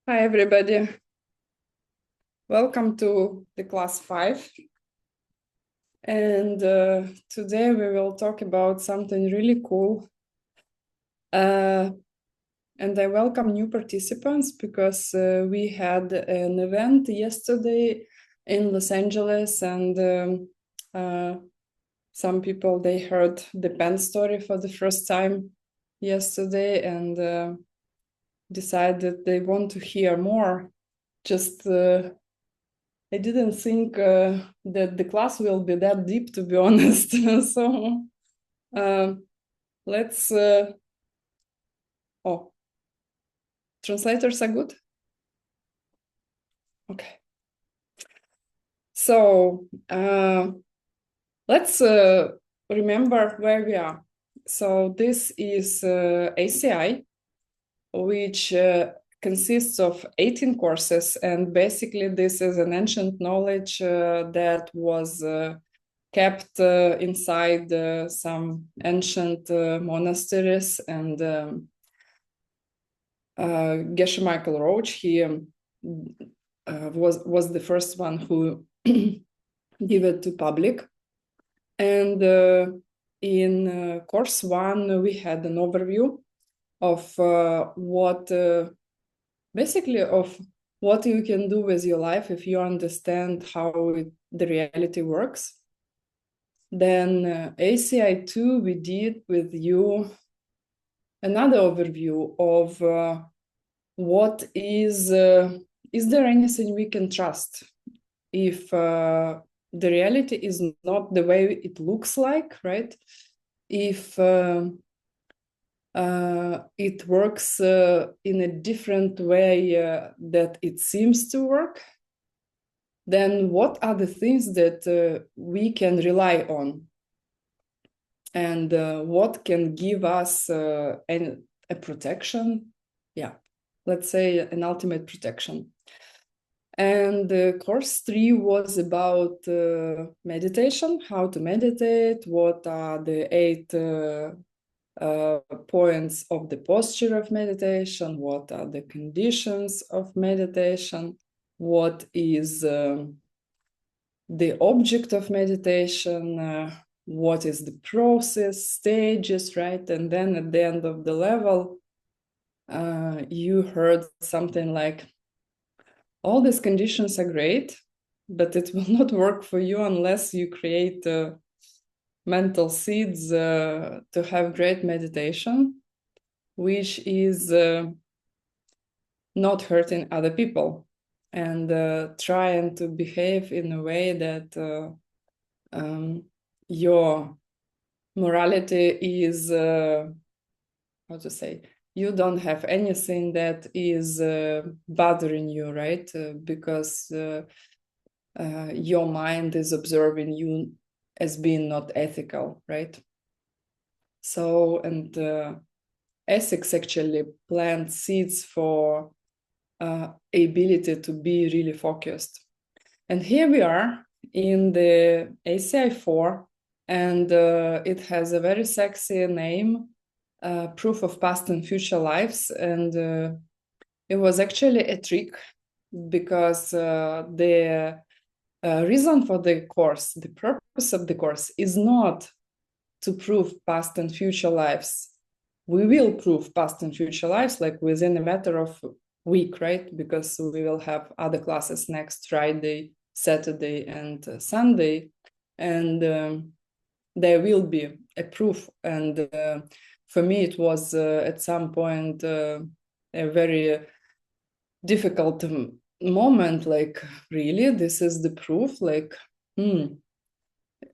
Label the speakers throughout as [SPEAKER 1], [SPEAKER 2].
[SPEAKER 1] Hi, everybody. Welcome to the class 5. And today we will talk about something really cool. And I welcome new participants because we had an event yesterday in Los Angeles, and some people, they heard the pen story for the first time yesterday and decided they want to hear more. Just I didn't think that the class will be that deep, to be honest. So let's. Oh, translators are good. Okay. So let's remember where we are. So this is ACI, which consists of 18 courses, and basically this is an ancient knowledge that was kept inside some ancient monasteries, and Geshe Michael Roach, he was the first one who gave it to public. And in course 1, we had an overview of basically of what you can do with your life if you understand how the reality works. Then ACI 2, we did with you another overview of what is there anything we can trust if the reality is not the way it looks like, right? If it works in a different way that it seems to work, then what are the things that we can rely on? And what can give us a protection? Yeah, let's say an ultimate protection. And course 3 was about meditation, how to meditate, what are the 8 points of the posture of meditation, what are the conditions of meditation, what is the object of meditation, what is the process, stages, right? And then at the end of the level, you heard something like, all these conditions are great, but it will not work for you unless you create mental seeds to have great meditation, which is not hurting other people and trying to behave in a way that your morality is, how to say, you don't have anything that is bothering you, right? Because your mind is observing you as being not ethical, right? So, and ethics actually plant seeds for ability to be really focused. And here we are in the ACI 4, and it has a very sexy name, Proof of Past and Future Lives. And it was actually a trick because the reason for the course, the purpose of the course is not to prove past and future lives. We will prove past and future lives like within a matter of week, right? Because we will have other classes next Friday, Saturday, and Sunday. And there will be a proof. And for me, it was at some point a very difficult moment, like, really, this is the proof? Like, you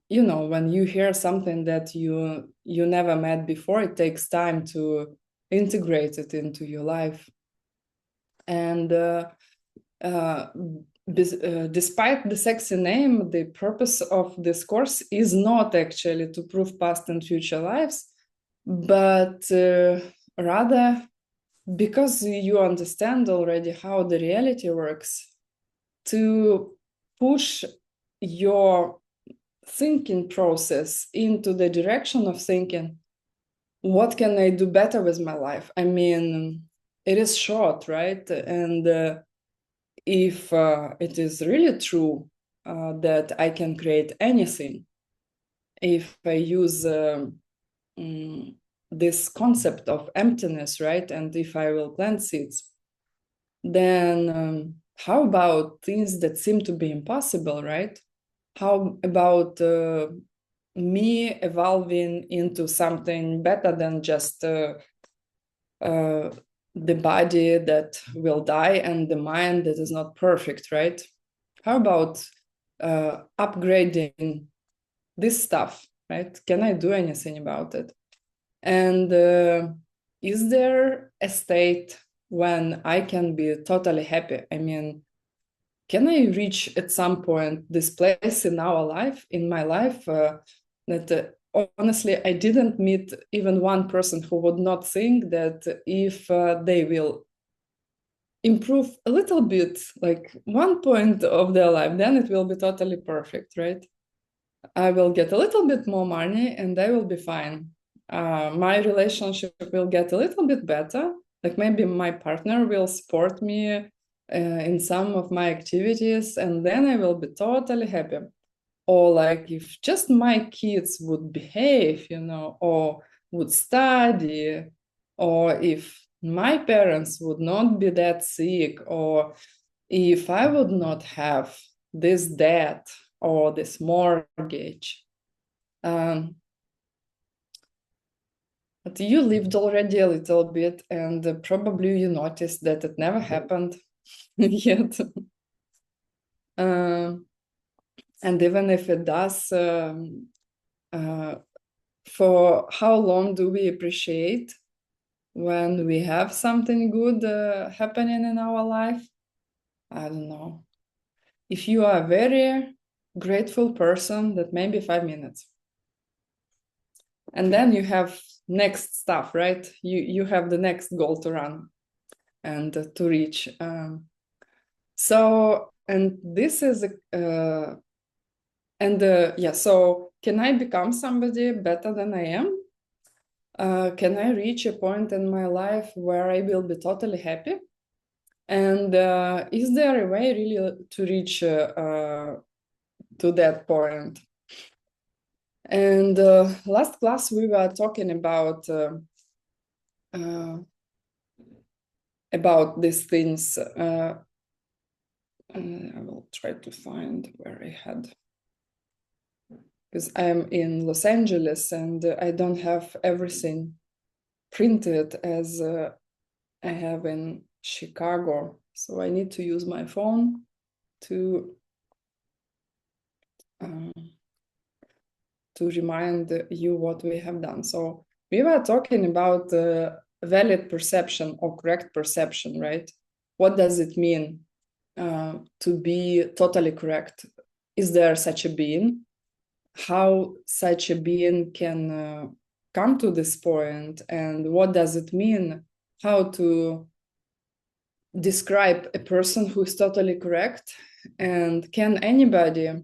[SPEAKER 1] know, when you hear something that you never met before, it takes time to integrate it into your life. And despite the sexy name, the purpose of this course is not actually to prove past and future lives, but rather because you understand already how the reality works, to push your thinking process into the direction of thinking, what can I do better with my life? I mean, it is short, right? And if it is really true that I can create anything, if I use this concept of emptiness, right? And if I will plant seeds, then how about things that seem to be impossible, right? How about me evolving into something better than just the body that will die and the mind that is not perfect, right? How about upgrading this stuff, right? Can I do anything about it? And is there a state when I can be totally happy? I mean, can I reach at some point this place in our life, in my life, that honestly, I didn't meet even one person who would not think that if they will improve a little bit, like one point of their life, then it will be totally perfect, right? I will get a little bit more money and I will be fine. My relationship will get a little bit better. Like maybe my partner will support me in some of my activities, and then I will be totally happy. Or like if just my kids would behave, or would study, or if my parents would not be that sick, or if I would not have this debt or this mortgage. But you lived already a little bit, and probably you noticed that it never happened yet. And even if it does, for how long do we appreciate when we have something good happening in our life? I don't know. If you are a very grateful person, that maybe 5 minutes. And then you have next stuff, right? You have the next goal to run and to reach. And this is so can I become somebody better than I am? Can I reach a point in my life where I will be totally happy? And is there a way really to reach to that point? And last class we were talking about these things. I will try to find where I had, because I'm in Los Angeles and I don't have everything printed as I have in Chicago. So I need to use my phone to remind you what we have done. So we were talking about valid perception or correct perception, right? What does it mean to be totally correct? Is there such a being? How such a being can come to this point, and what does it mean? How to describe a person who is totally correct? And can anybody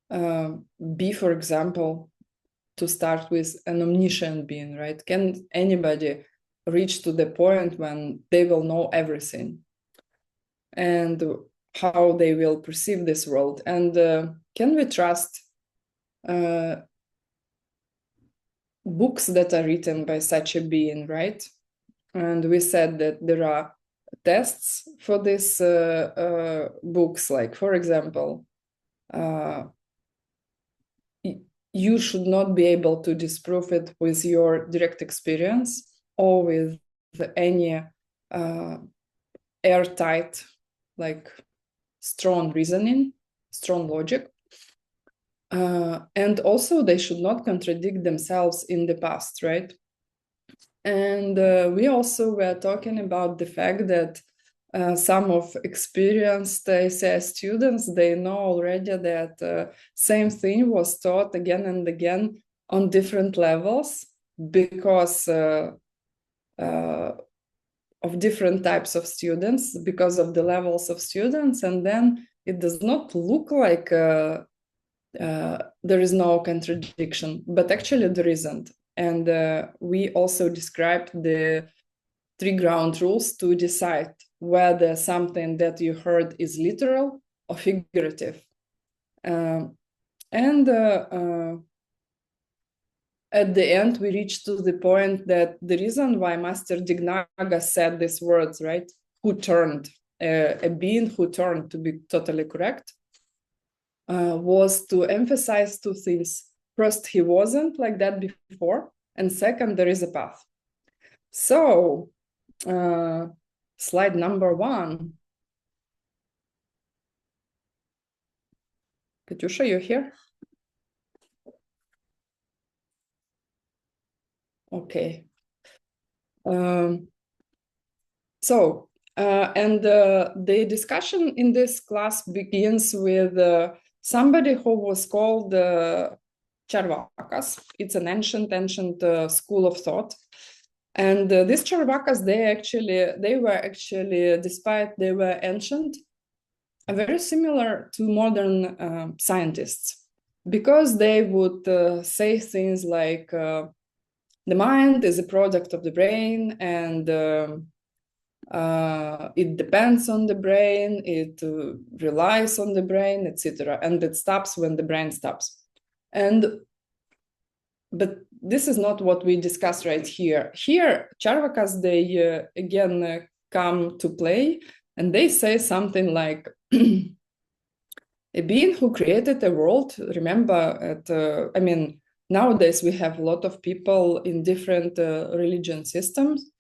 [SPEAKER 1] be, for example, to start with, an omniscient being, right? Can anybody reach to the point when they will know everything and how they will perceive this world? And can we trust books that are written by such a being, right? And we said that there are tests for these books, like, for example, you should not be able to disprove it with your direct experience or with any airtight, like strong reasoning, strong logic. And also they should not contradict themselves in the past, right? And we also were talking about the fact that some of experienced ACI students, they know already that same thing was taught again and again on different levels because of different types of students, because of the levels of students. And then it does not look like there is no contradiction, but actually there isn't. And we also described the three ground rules to decide whether something that you heard is literal or figurative. And at the end, we reached to the point that the reason why Master Dignaga said these words, right? Who turned, a being who turned, to be totally correct, was to emphasize two things. First, he wasn't like that before. And second, there is a path. So, slide number 1. Katyusha, you here? Okay. The discussion in this class begins with somebody who was called Charvakas. It's an ancient school of thought. And these Charvakas, they were actually, despite they were ancient, very similar to modern scientists, because they would say things like, the mind is a product of the brain, and it depends on the brain, it relies on the brain, etc. And it stops when the brain stops. But this is not what we discuss right here. Here, Charvakas, they again come to play, and they say something like, a being who created a world, remember, nowadays we have a lot of people in different religion systems.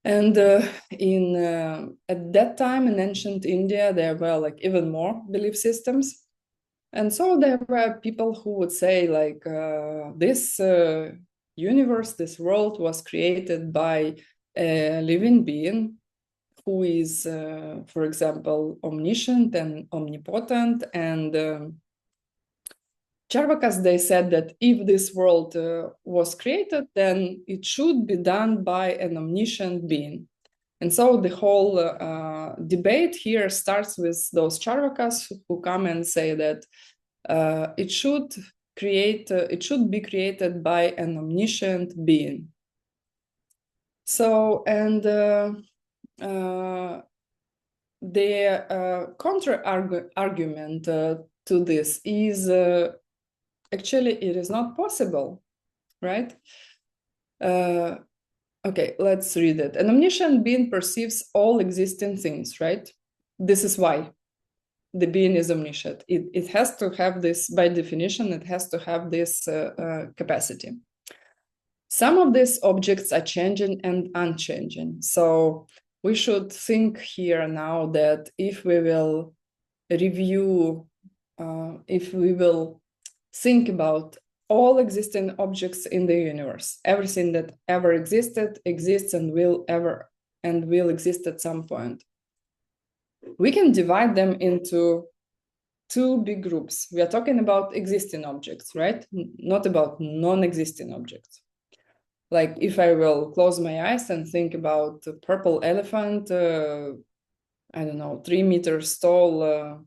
[SPEAKER 1] And at that time in ancient India, there were like even more belief systems. And so there were people who would say like, this universe, this world was created by a living being who is, for example, omniscient and omnipotent. And Charvakas, they said that if this world was created, then it should be done by an omniscient being. And so the whole debate here starts with those Charvakas who come and say that it should be created by an omniscient being. So, and the counter-argument to this is actually it is not possible, right? Okay, let's read it. An omniscient being perceives all existing things, right? This is why the being is omniscient. It has to have this, by definition, it has to have this capacity. Some of these objects are changing and unchanging. So we should think here now that if we will review, if we will think about all existing objects in the universe, everything that ever existed, exists, and will exist at some point, we can divide them into two big groups. We are talking about existing objects, right? Not about non-existing objects. Like if I will close my eyes and think about a purple elephant, I don't know, 3 meters tall,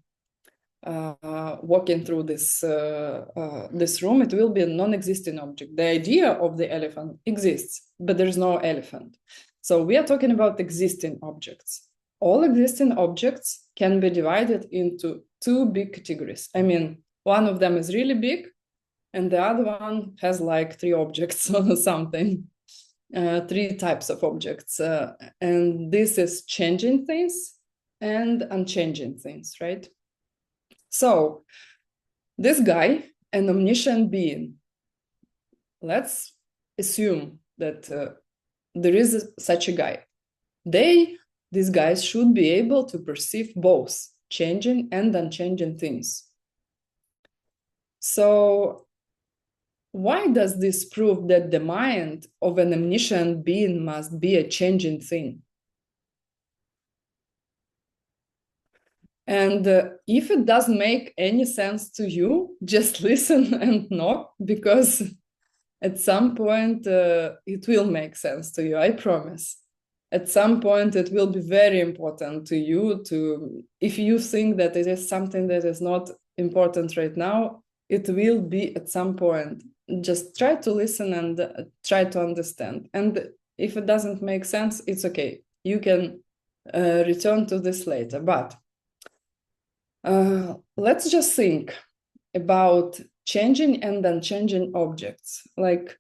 [SPEAKER 1] walking through this room, it will be a non-existing object. The idea of the elephant exists, but there's no elephant. So we are talking about existing objects. All existing objects can be divided into two big categories. I mean, one of them is really big, and the other one has like 3 objects or something, 3 types of objects. And this is changing things and unchanging things, right? So this guy, an omniscient being, let's assume that there is such a guy. These guys should be able to perceive both changing and unchanging things. So why does this prove that the mind of an omniscient being must be a changing thing? And if it doesn't make any sense to you, just listen and nod, because at some point it will make sense to you, I promise. At some point it will be very important to you if you think that it is something that is not important right now, it will be at some point. Just try to listen and try to understand. And If it doesn't make sense, it's okay. You can return to this later. But let's just think about changing and unchanging objects. Like,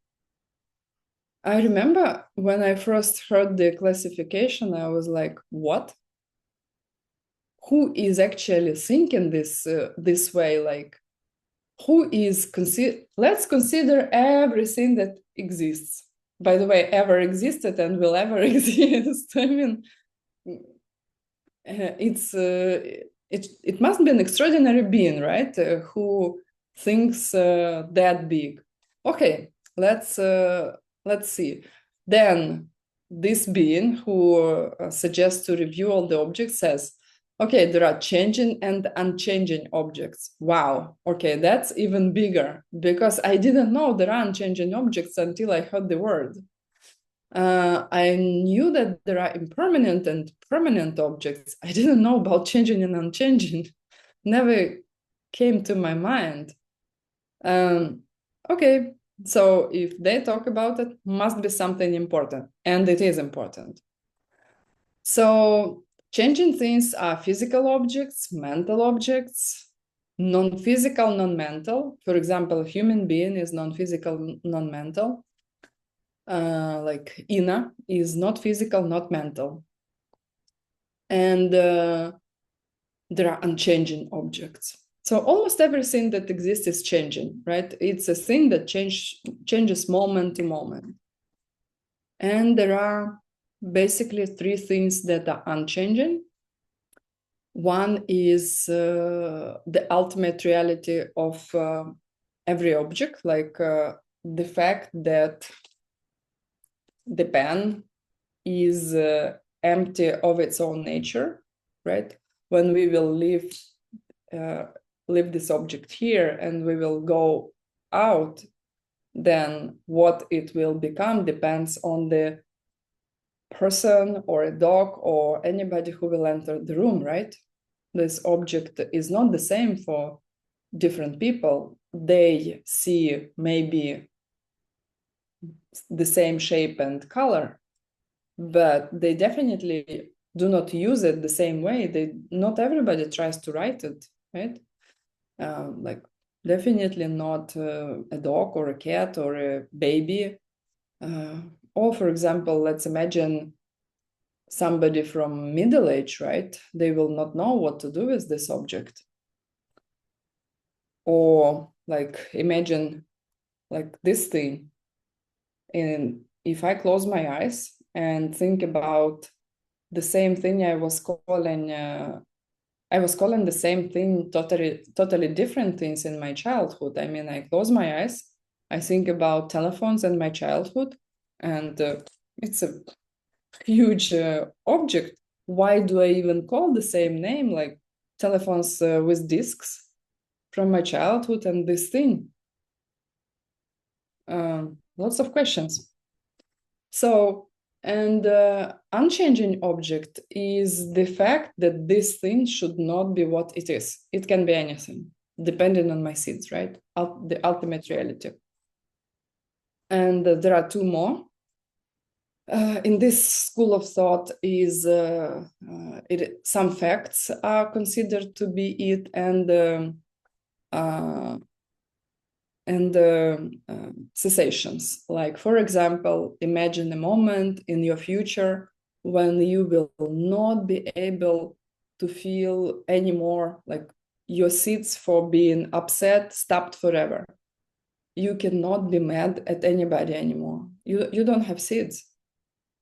[SPEAKER 1] I remember when I first heard the classification, I was like, what? Who is actually thinking this way? Like, who is let's consider everything that exists. By the way, ever existed and will ever exist. I mean, it must be an extraordinary being, right? Who thinks that big. Okay, let's see. Then this being who suggests to review all the objects says, okay, there are changing and unchanging objects. Wow. Okay, that's even bigger because I didn't know there are unchanging objects until I heard the word. I knew that there are impermanent and permanent objects. I didn't know about changing and unchanging. Never came to my mind. Okay, so if they talk about it, must be something important, and it is important. So changing things are physical objects, mental objects, non-physical, non-mental. For example, a human being is non-physical, non-mental. Like Ina is not physical, not mental. And there are unchanging objects. So almost everything that exists is changing, right? It's a thing that changes moment to moment. And there are basically three things that are unchanging. One is the ultimate reality of every object, like the fact that the pen is empty of its own nature, right? When we will leave this object here and we will go out, then what it will become depends on the person or a dog or anybody who will enter the room, right? This object is not the same for different people. They see maybe the same shape and color, but they definitely do not use it the same way. Not everybody tries to write it, right? Like definitely not a dog or a cat or a baby. Or for example, let's imagine somebody from middle age, right? They will not know what to do with this object. Or like imagine like this thing. And if I close my eyes and think about the same thing I was calling the same thing, totally different things in my childhood. I mean, I close my eyes, I think about telephones and my childhood, and it's a huge object. Why do I even call the same name, like telephones with discs from my childhood and this thing? Lots of questions. So, and unchanging object is the fact that this thing should not be what it is. It can be anything, depending on my seeds, right? The ultimate reality. And there are two more. In this school of thought is some facts are considered to be it, and cessations. Like, for example, imagine a moment in your future when you will not be able to feel anymore, like your seeds for being upset stopped forever. You cannot be mad at anybody anymore. You don't have seeds.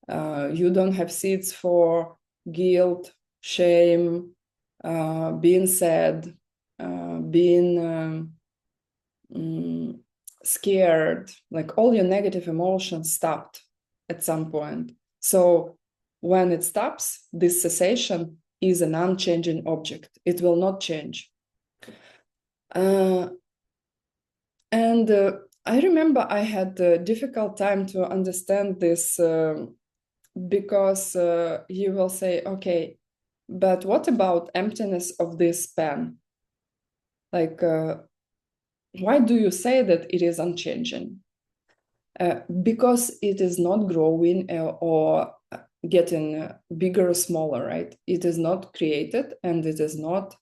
[SPEAKER 1] You don't have seeds for guilt, shame, being sad, being scared, like all your negative emotions stopped at some point. So when it stops, this cessation is an unchanging object. It will not change. And I remember I had a difficult time to understand this because you will say, okay, but what about emptiness of this pen? Like, why do you say that it is unchanging? because it is not growing or getting bigger or smaller, right? It is not created and it is not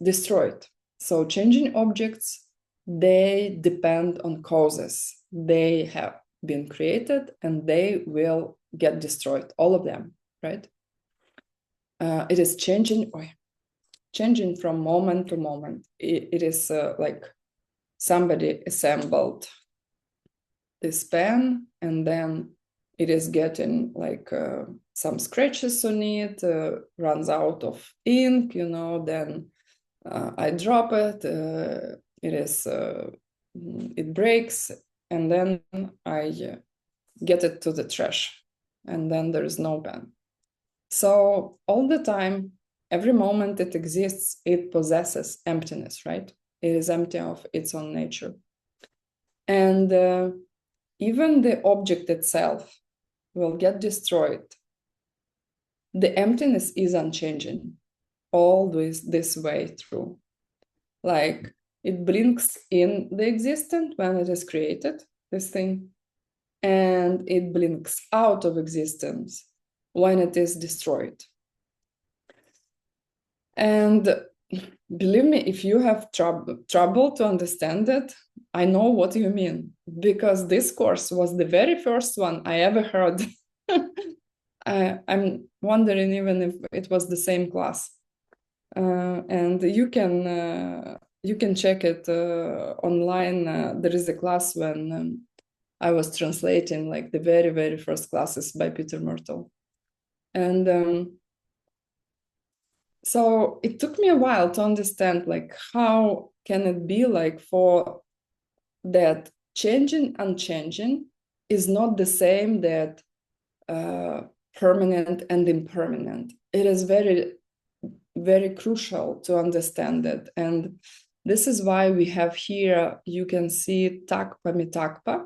[SPEAKER 1] destroyed. So changing objects, they depend on causes. They have been created and they will get destroyed, all of them, right? It is changing from moment to moment. It is like somebody assembled this pen and then it is getting like some scratches on it, runs out of ink, then I drop it, it breaks, and then I get it to the trash, and then there is no pen. So all the time, every moment it exists, it possesses emptiness, right? It is empty of its own nature. And even the object itself will get destroyed. The emptiness is unchanging always this way through. Like it blinks in the existent when it is created, this thing, and it blinks out of existence when it is destroyed. And believe me, if you have trouble to understand it, I know what you mean, because this course was the very first one I ever heard. I'm wondering even if it was the same class. And you can check it online. There is a class when I was translating like the very, very first classes by Peter Myrtle. And so it took me a while to understand like how can it be like for that changing, unchanging is not the same that permanent and impermanent. It is very, very crucial to understand it. And this is why we have here, you can see Takpa Mitakpa.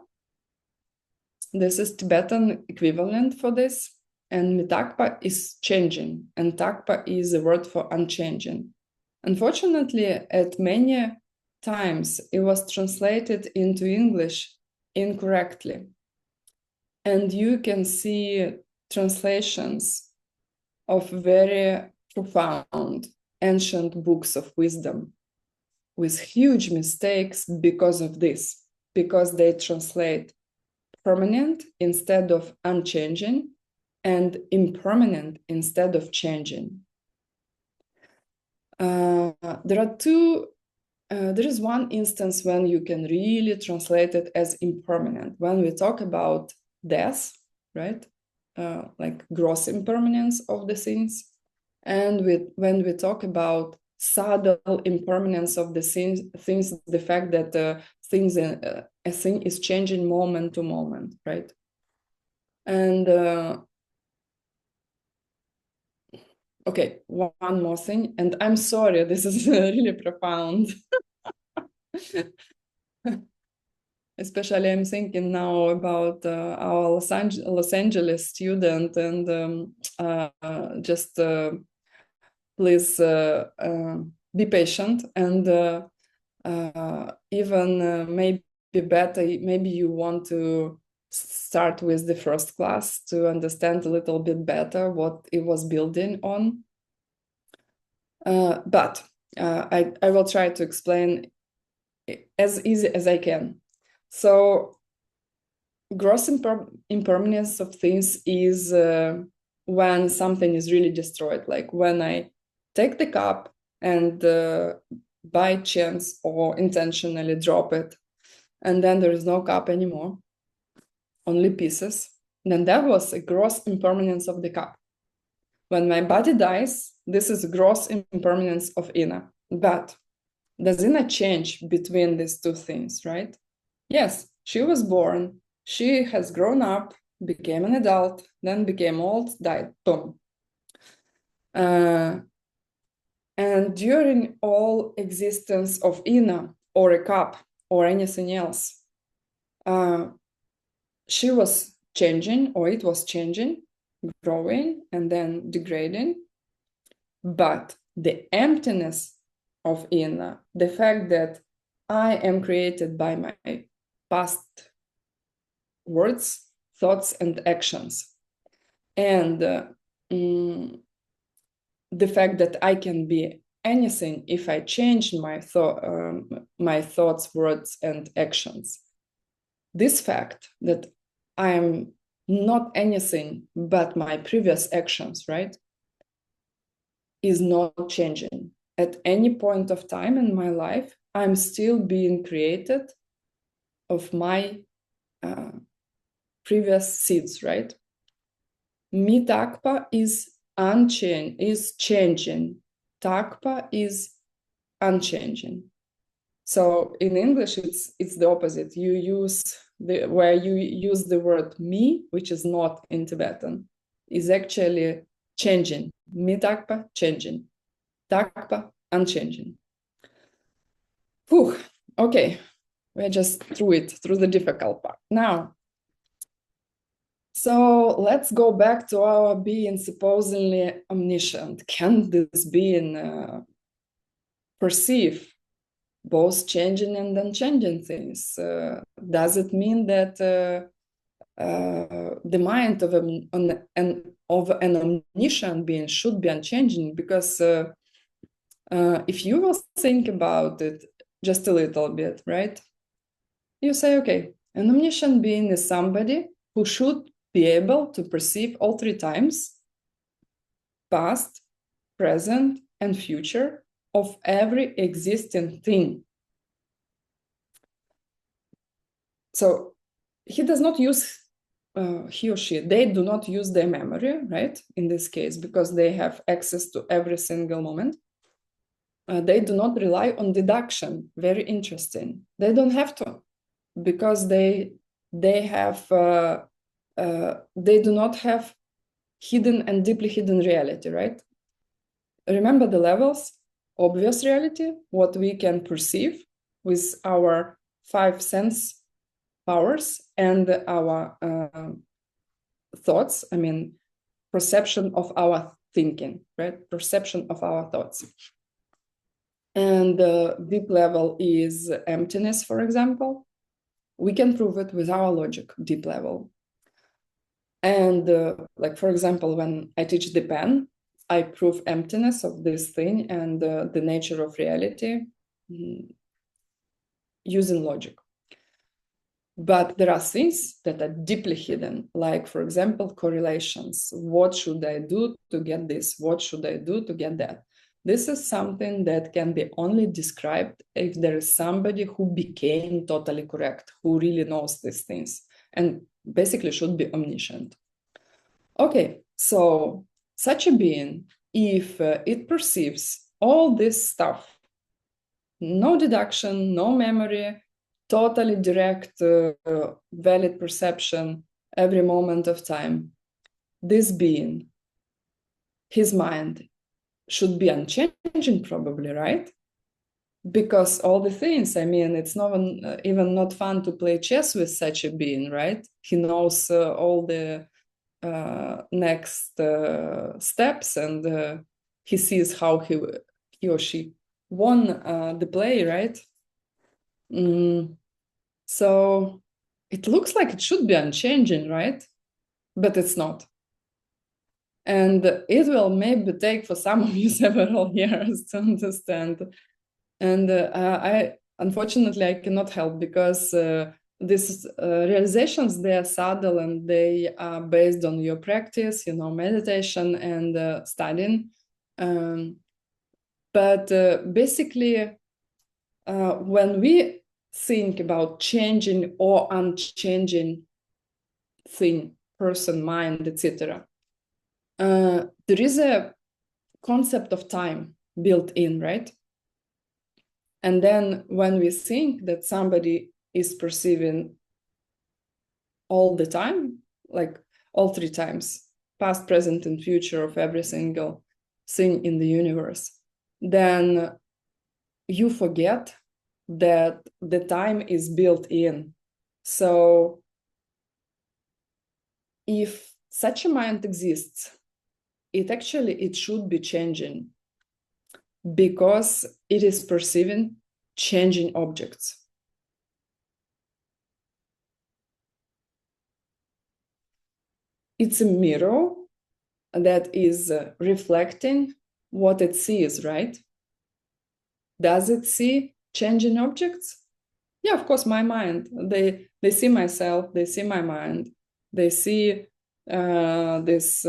[SPEAKER 1] This is Tibetan equivalent for this. And Mitakpa is changing, and Takpa is a word for unchanging. Unfortunately, at many times, it was translated into English incorrectly. And you can see translations of very profound ancient books of wisdom with huge mistakes because of this, because they translate permanent instead of unchanging and impermanent instead of changing. There is one instance when you can really translate it as impermanent. When we talk about death, right? Like gross impermanence of the things. And when we talk about subtle impermanence of the things, the fact that a thing is changing moment to moment, right? And okay, one more thing, and I'm sorry, this is really profound. Especially I'm thinking now about our Los Angeles student, and just please be patient, and even maybe better, maybe you want to start with the first class to understand a little bit better what it was building on. But I will try to explain as easy as I can. So gross impermanence of things is when something is really destroyed, like when I take the cup and by chance or intentionally drop it, and then there is no cup anymore, only pieces, then that was a gross impermanence of the cup. When my body dies, this is a gross impermanence of Ina. But does Ina change between these two things, right? Yes, she was born, she has grown up, became an adult, then became old, died, boom. And during all existence of Ina or a cup or anything else, she was changing, or it was changing, growing, and then degrading. But the emptiness of Ina, the fact that I am created by my past words, thoughts, and actions. And the fact that I can be anything if I change my thoughts, words, and actions. This fact that I am not anything but my previous actions, right, is not changing. At any point of time in my life, I'm still being created of my previous seeds, right? Mitakpa is changing. Takpa is unchanging. So in English, it's the opposite. You use where you use the word me, which is not in Tibetan, is actually changing. Mitakpa, changing. Takpa, unchanging. Whew. Okay, we're just through the difficult part. Now, so let's go back to our being supposedly omniscient. Can this being perceive both changing and unchanging things? Does it mean that the mind of an omniscient being should be unchanging? Because if you will think about it just a little bit, right? You say, okay, an omniscient being is somebody who should be able to perceive all three times, past, present, and future, of every existing thing. So he does not use, he or she, they do not use their memory, right? In this case, because they have access to every single moment. They do not rely on deduction. Very interesting. They don't have to, because they have they do not have hidden and deeply hidden reality, right? Remember the levels: obvious reality, what we can perceive with our five sense powers and our thoughts. I mean, perception of our thinking, right? Perception of our thoughts. And the deep level is emptiness, for example. We can prove it with our logic, deep level. And like, for example, when I teach the pen, I prove emptiness of this thing and the nature of reality using logic. But there are things that are deeply hidden, like, for example, correlations. What should I do to get this? What should I do to get that? This is something that can be only described if there is somebody who became totally correct, who really knows these things, and basically should be omniscient. Okay, so such a being, if it perceives all this stuff, no deduction, no memory, totally direct, valid perception every moment of time, this being, his mind, should be unchanging, probably, right? Because all the things, I mean, it's not even not fun to play chess with such a being, right? He knows all the next steps, and he sees how he or she won the play, right? So it looks like it should be unchanging, right? But it's not. And it will maybe take for some of you several years to understand. And unfortunately, I cannot help, because these realizations, they are subtle and they are based on your practice, meditation and studying. But basically, when we think about changing or unchanging thing, person, mind, etc., there is a concept of time built in, right? And then when we think that somebody is perceiving all the time, like all three times, past, present, and future of every single thing in the universe, then you forget that the time is built in. So if such a mind exists, it should be changing, because it is perceiving changing objects. it's a mirror that is reflecting what it sees, right? Does it see changing objects? Yeah, of course, my mind. They see myself, they see my mind, they see this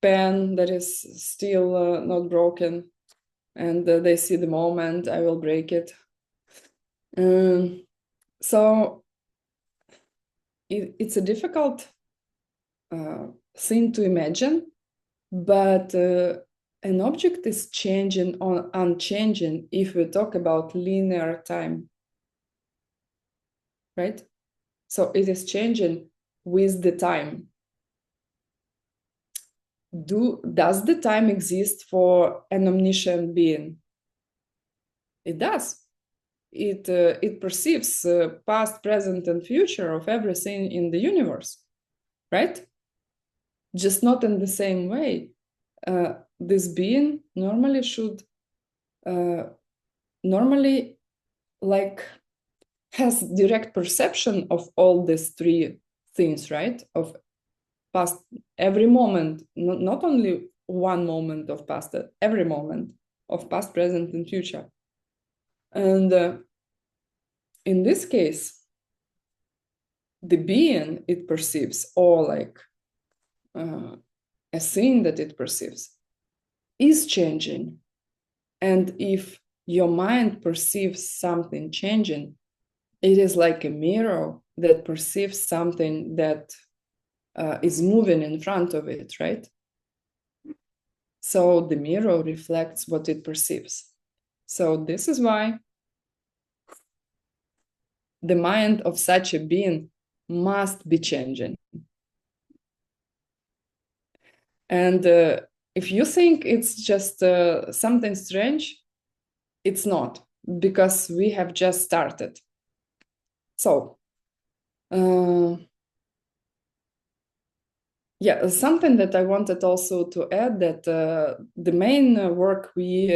[SPEAKER 1] pen that is still not broken, and they see the moment I will break it. So it's a difficult thing to imagine, but an object is changing or unchanging if we talk about linear time, right? So it is changing with the time. Does the time exist for an omniscient being? It does. It perceives past, present, and future of everything in the universe, right? Just not in the same way. This being normally should normally like has direct perception of all these three things, right? Of past, every moment, not only one moment of past, every moment of past, present, and future. And in this case, the being it perceives, or like a thing that it perceives, is changing. And if your mind perceives something changing, it is like a mirror that perceives something that is moving in front of it, right? So the mirror reflects what it perceives. So this is why the mind of such a being must be changing. And if you think it's just something strange, it's not, because we have just started. So, yeah, something that I wanted also to add, that the main work we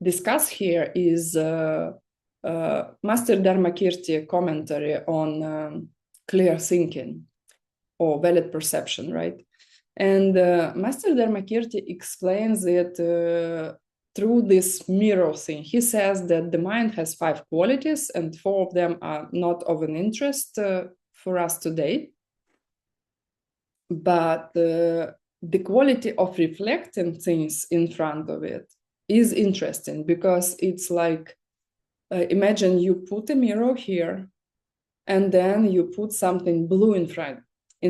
[SPEAKER 1] discuss here is Master Dharmakirti commentary on clear thinking or valid perception, right? And Master Dharmakirti explains it through this mirror thing. He says that the mind has 5 qualities, and 4 of them are not of an interest for us today. But the quality of reflecting things in front of it is interesting, because it's like, imagine you put a mirror here, and then you put something blue in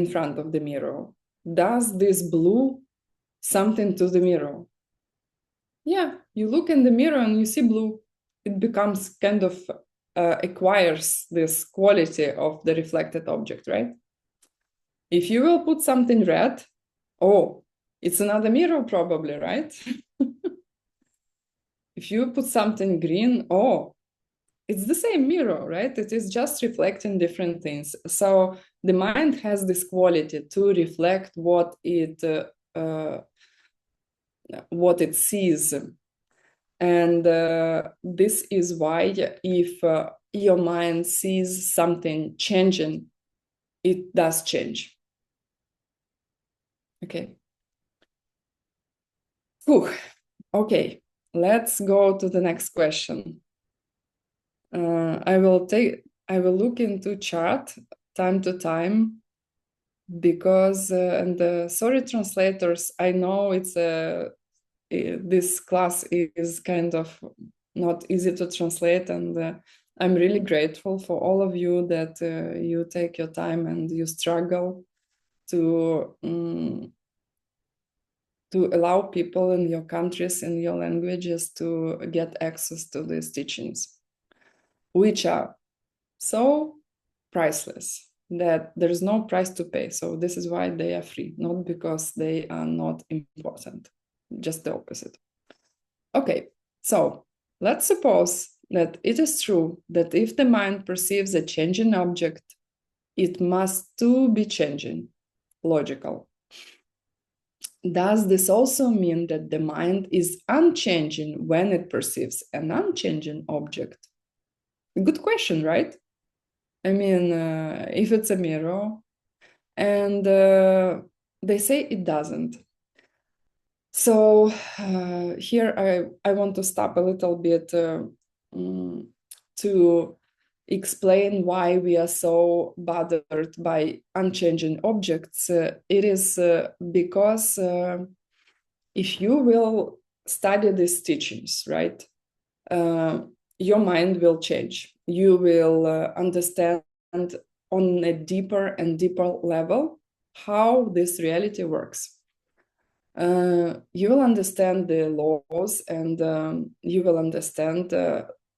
[SPEAKER 1] front of the mirror. Does this blue something to the mirror? Yeah, you look in the mirror and you see blue. It becomes kind of acquires this quality of the reflected object, right? If you will put something red, oh, it's another mirror probably, right? If you put something green, oh, it's the same mirror, right? It is just reflecting different things. So the mind has this quality to reflect what it sees. And this is why if your mind sees something changing, it does change. Okay. Whew. Okay, let's go to the next question. I will look into chart time to time, because and sorry translators, I know this class is kind of not easy to translate, and I'm really grateful for all of you that you take your time and you struggle to allow people in your countries, in your languages, to get access to these teachings, which are so priceless that there's no price to pay. So this is why they are free, not because they are not important, just the opposite. Okay, so let's suppose that it is true that if the mind perceives a changing object, it must too be changing. Logical. Does this also mean that the mind is unchanging when it perceives an unchanging object? Good question, right? I mean, if it's a mirror, And they say it doesn't. So here I want to stop a little bit to explain why we are so bothered by unchanging objects. It is because if you will study these teachings, right, your mind will change. You will understand on a deeper and deeper level how this reality works. You will understand the laws, and you will understand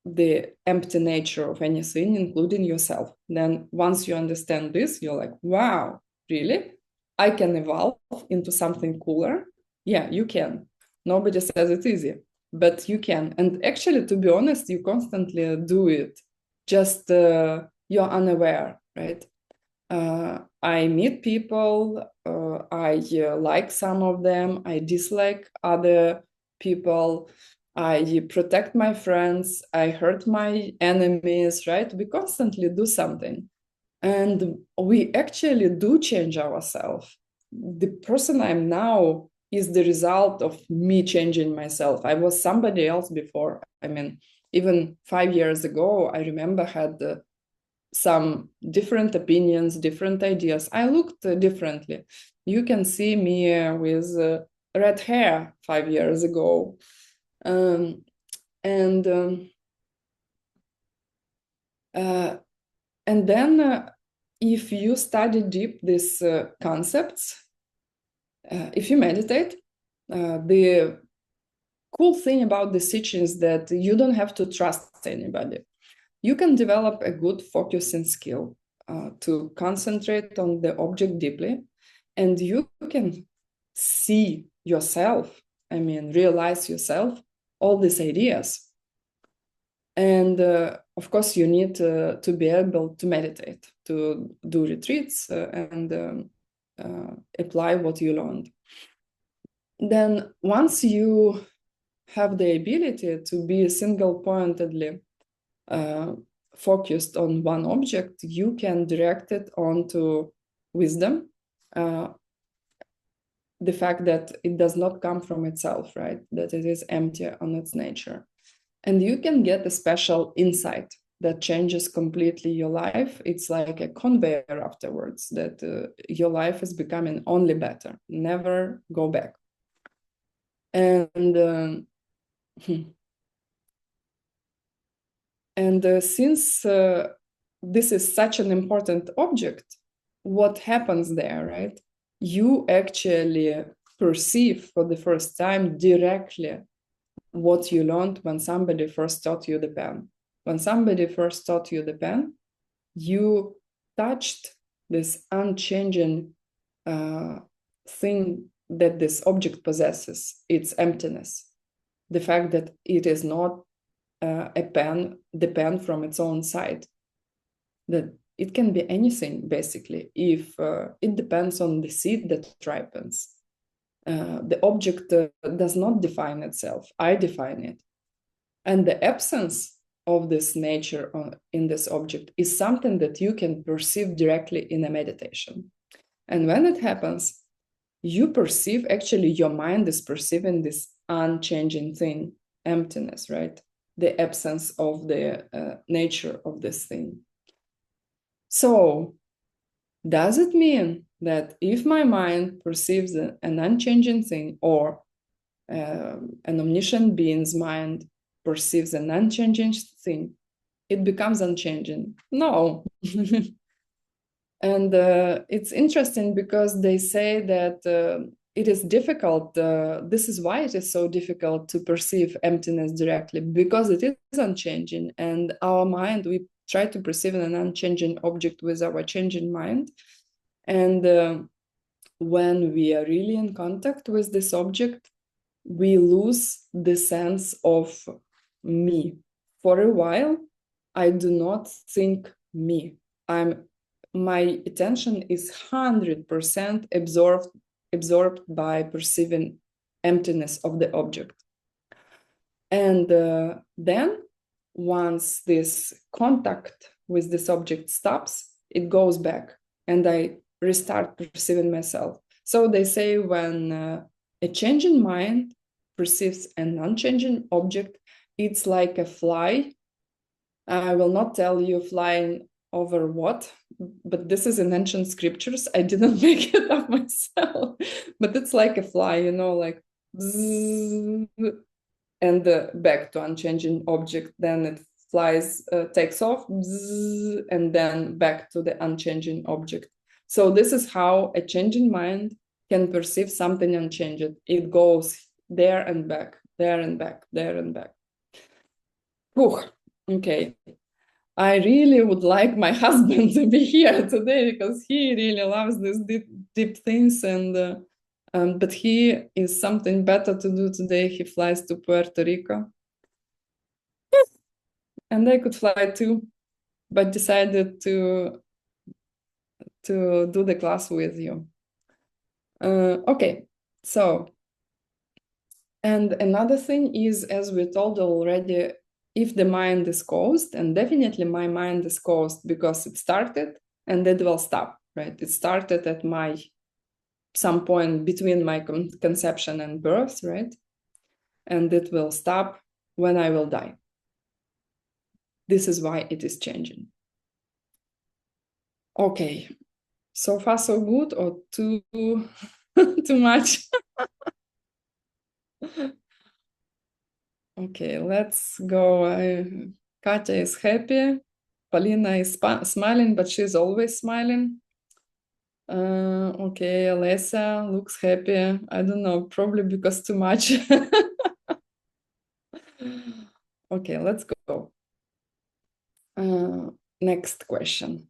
[SPEAKER 1] the empty nature of anything, including yourself. Then once you understand this, you're like, wow, really? I can evolve into something cooler? Yeah, you can. Nobody says it's easy, but you can. And actually, to be honest, you constantly do it. Just you're unaware, right? I meet people, I like some of them, I dislike other people, I protect my friends, I hurt my enemies, right? We constantly do something. And we actually do change ourselves. The person I'm now is the result of me changing myself. I was somebody else before. I mean, even 5 years ago, I remember had some different opinions, different ideas. I looked differently. You can see me with red hair 5 years ago. Um, and uh, and then if you study deep these concepts, if you meditate, the cool thing about the teaching is that you don't have to trust anybody. You can develop a good focusing skill to concentrate on the object deeply, and you can see yourself, I mean, realize yourself, all these ideas. And of course, you need to be able to meditate, to do retreats and apply what you learned. Then once you have the ability to be single-pointedly focused on one object, you can direct it onto wisdom, the fact that it does not come from itself, right? That it is empty on its nature. And you can get a special insight that changes completely your life. It's like a conveyor afterwards, that your life is becoming only better, never go back. And since this is such an important object, what happens there, right? You actually perceive for the first time directly what you learned when somebody first taught you the pen. When somebody first taught you the pen, you touched this unchanging thing that this object possesses, its emptiness. The fact that it is not a pen, the pen from its own side. That it can be anything, basically, if it depends on the seed that ripens. The object does not define itself, I define it. And the absence of this nature in this object is something that you can perceive directly in a meditation. And when it happens, you perceive, actually, your mind is perceiving this unchanging thing, emptiness, right? The absence of the nature of this thing. So, does it mean that if my mind perceives an unchanging thing, or an omniscient being's mind perceives an unchanging thing, it becomes unchanging? No. And it's interesting because they say that it is difficult. This is why it is so difficult to perceive emptiness directly, because it is unchanging. And our mind, we try to perceive an unchanging object with our changing mind. And when we are really in contact with this object, we lose the sense of me. For a while, I do not think me. My attention is 100% absorbed by perceiving emptiness of the object. And then once this contact with this object stops, it goes back. And I restart perceiving myself. So they say when a changing mind perceives an unchanging object, it's like a fly. I will not tell you flying over what, but this is in ancient scriptures. I didn't make it up myself, but it's like a fly, you know, like zzz, and back to unchanging object. Then it flies, takes off, zzz, and then back to the unchanging object. So this is how a changing mind can perceive something unchanged. It goes there and back, there and back, there and back. Whew. Okay. I really would like my husband to be here today because he really loves these deep things, and but he is something better to do today. He flies to Puerto Rico, and I could fly too, but decided to do the class with you. Okay, so, and another thing is, as we told already, if the mind is closed, and definitely my mind is closed because it started and it will stop, right? It started at some point between my conception and birth, right? And it will stop when I will die. This is why it is changing. Okay, so far so good, or too too much? Okay, let's go. Katya is happy. Polina is smiling, but she's always smiling. Okay, Alessa looks happy. I don't know, probably because too much. Okay, let's go. Next question.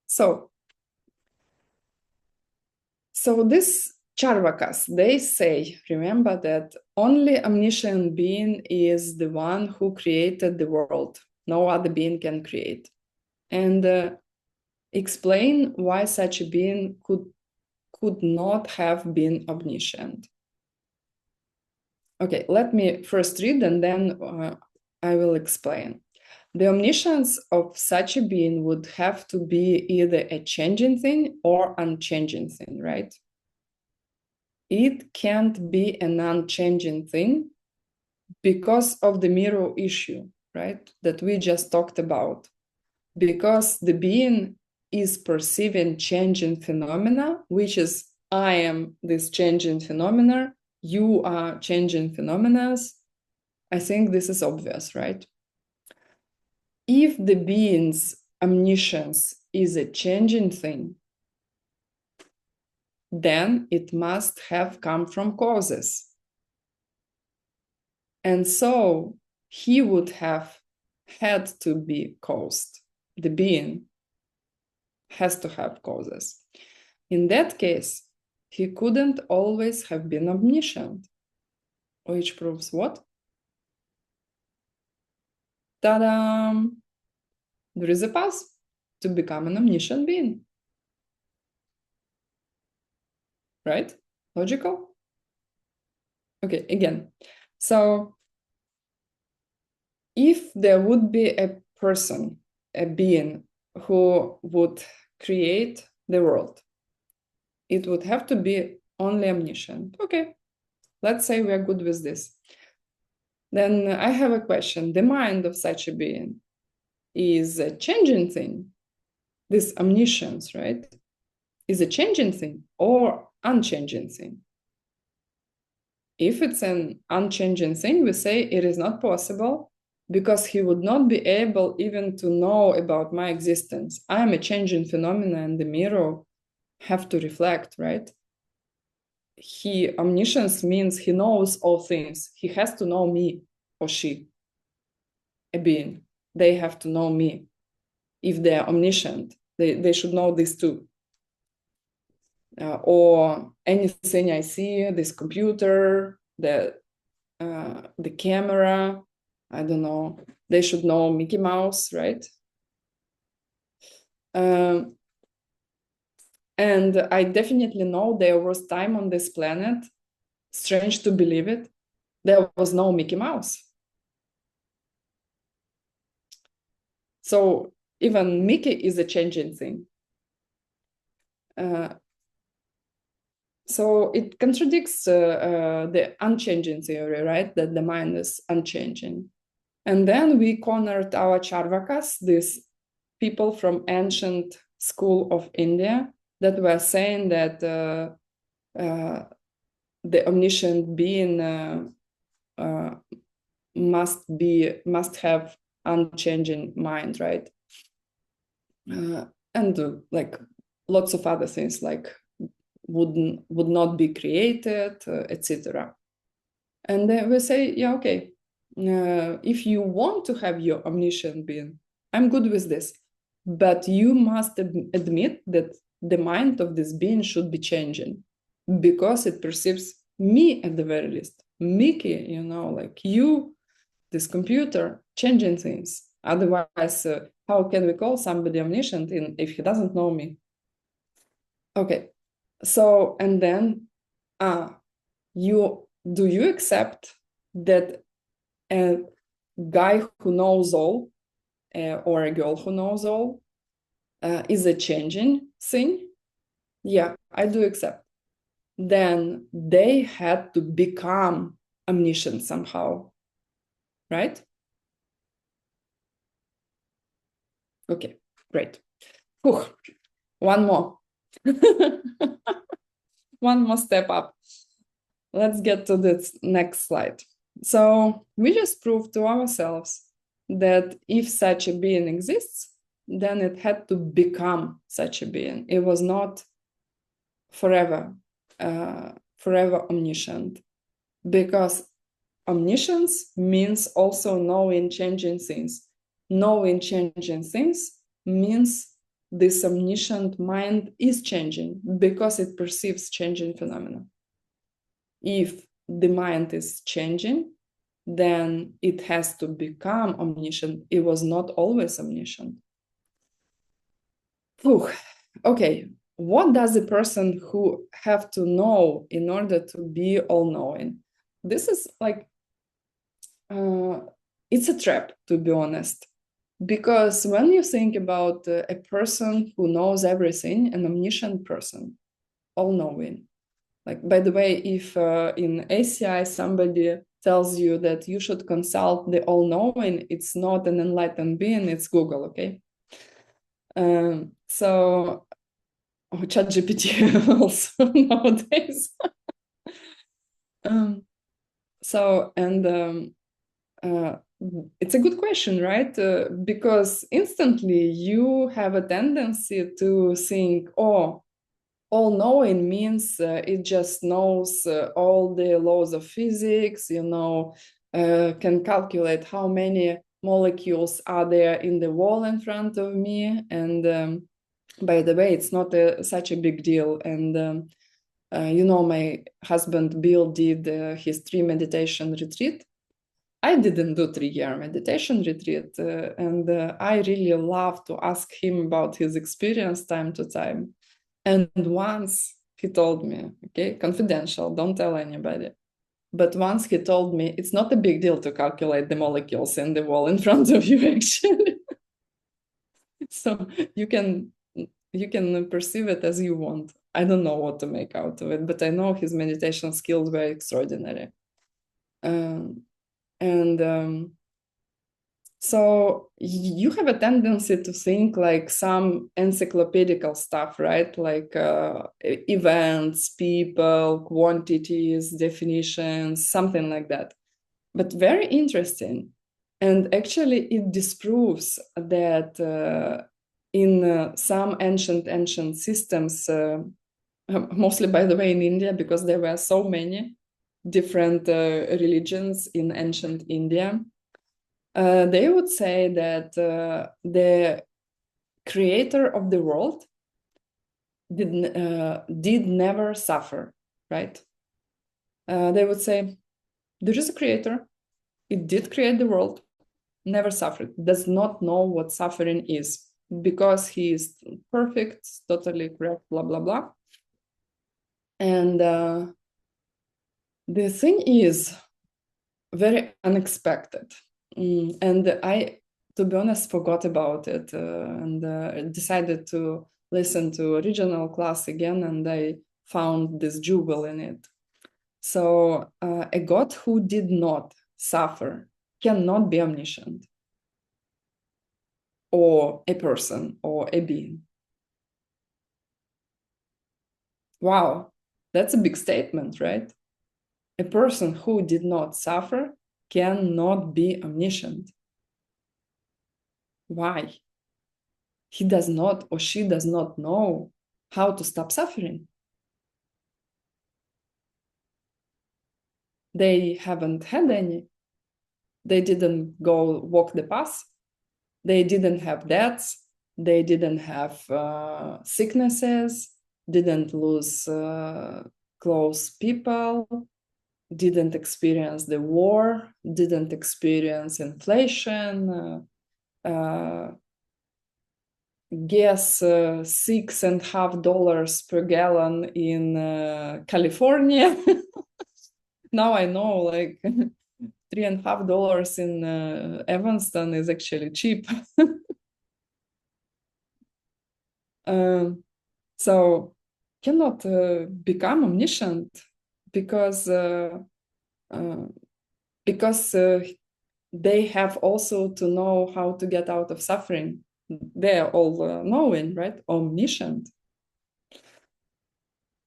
[SPEAKER 1] So this Charvakas, they say, remember that only omniscient being is the one who created the world. No other being can create. And explain why such a being could not have been omniscient. Okay, let me first read and then I will explain. The omniscience of such a being would have to be either a changing thing or unchanging thing, right? It can't be an unchanging thing because of the mirror issue, right? That we just talked about. Because the being is perceiving changing phenomena, which is I am this changing phenomena, you are changing phenomena. I think this is obvious, right? If the being's omniscience is a changing thing, then it must have come from causes. And so he would have had to be caused. The being has to have causes. In that case, he couldn't always have been omniscient, which proves what? Ta-da! There is a path to become an omniscient being. Right? Logical? Okay, again. So if there would be a person, a being who would create the world, it would have to be only omniscient. Okay, let's say we are good with this. Then I have a question. The mind of such a being is a changing thing. This omniscience, right, is a changing thing or unchanging thing. If it's an unchanging thing, we say it is not possible because he would not be able even to know about my existence. I am a changing phenomenon and the mirror have to reflect, right? Omniscience means he knows all things. He has to know me or she, a being. They have to know me. If they are omniscient, they should know this too. Or anything I see, this computer, the camera, I don't know, they should know Mickey Mouse, right? And I definitely know there was time on this planet, strange to believe it, there was no Mickey Mouse. So even Mickey is a changing thing. So it contradicts the unchanging theory, right? That the mind is unchanging. And then we cornered our Charvakas, these people from ancient school of India, that were saying that the omniscient being must have unchanging mind, right? And like lots of other things, like would not be created, etc. And then we say, yeah, okay, if you want to have your omniscient being, I'm good with this, but you must admit that the mind of this being should be changing because it perceives me at the very least, Mickey, you know, like you, this computer, changing things. Otherwise, how can we call somebody omniscient if he doesn't know me? Okay, so and then, do you accept that a guy who knows all or a girl who knows all is a changing thing? Yeah, I do accept. Then they had to become omniscient somehow, right? Okay, great. Whew. One more. One more step up. Let's get to this next slide. So we just proved to ourselves that if such a being exists, then it had to become such a being. It was not forever, forever omniscient, because omniscience means also knowing changing things. Knowing changing things means this omniscient mind is changing because it perceives changing phenomena. If the mind is changing, then it has to become omniscient. It was not always omniscient. Whew. Okay, what does a person who have to know in order to be all-knowing? This is like, it's a trap, to be honest. Because when you think about a person who knows everything, an omniscient person, all-knowing, like, by the way, if in ACI somebody tells you that you should consult the all-knowing, it's not an enlightened being, it's Google, okay? So, ChatGPT also nowadays. So, and it's a good question, right? Because instantly you have a tendency to think, oh, all knowing means it just knows all the laws of physics, you know, can calculate how many molecules are there in the wall in front of me. And by the way, it's not such a big deal. And you know, my husband Bill did his 3 meditation retreat. I didn't do 3 year meditation retreat, and I really love to ask him about his experience time to time. And once he told me, okay, confidential, don't tell anybody. But once he told me it's not a big deal to calculate the molecules in the wall in front of you, actually. So you can perceive it as you want. I don't know what to make out of it, but I know his meditation skills were extraordinary. So you have a tendency to think like some encyclopedical stuff, right? Like events, people, quantities, definitions, something like that. But very interesting. And actually, it disproves that in some ancient systems, mostly, by the way, in India, because there were so many different religions in ancient India, they would say that the creator of the world did never suffer, right? They would say, there is a creator, it did create the world, never suffered, does not know what suffering is, because he is perfect, totally correct, blah, blah, blah. And the thing is very unexpected. And to be honest, forgot about it and decided to listen to original class again, and I found this jewel in it. So a God who did not suffer cannot be omniscient, or a person, or a being. Wow, that's a big statement, right? A person who did not suffer cannot be omniscient. Why? He does not, or she does not know how to stop suffering. They haven't had any. They didn't go walk the path. They didn't have debts. They didn't have sicknesses, didn't lose close people, didn't experience the war, didn't experience inflation, gas $6.50 per gallon in California. Now I know, like $3.50 in Evanston is actually cheap. So cannot become omniscient because they have also to know how to get out of suffering. They're all knowing, right? Omniscient.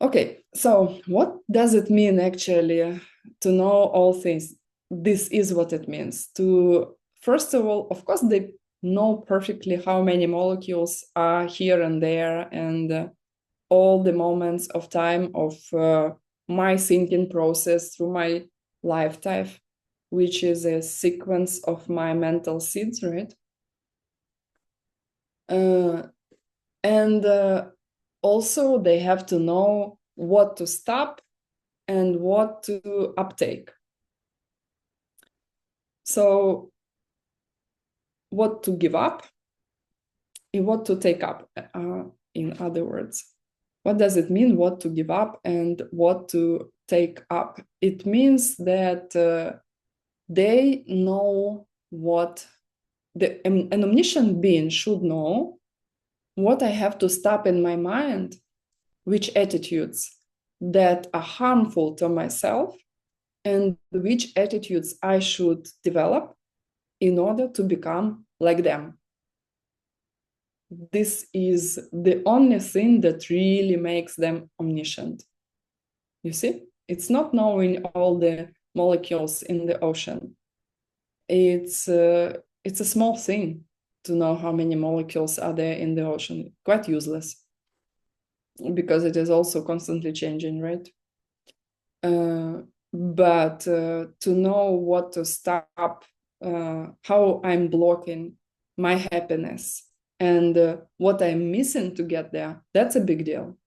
[SPEAKER 1] Okay, so what does it mean actually to know all things? This is what it means. To, first of all, of course, they know perfectly how many molecules are here and there, and all the moments of time of my thinking process through my lifetime, which is a sequence of my mental seeds, right? And also they have to know what to stop and what to uptake. So what to give up and what to take up, in other words. What does it mean, what to give up and what to take up? It means that they know what an omniscient being should know what I have to stop in my mind, which attitudes that are harmful to myself, and which attitudes I should develop in order to become like them. This is the only thing that really makes them omniscient. You see, it's not knowing all the molecules in the ocean. It's a small thing to know how many molecules are there in the ocean. Quite useless, because it is also constantly changing, right? But to know what to stop, how I'm blocking my happiness, and what I'm missing to get there, that's a big deal.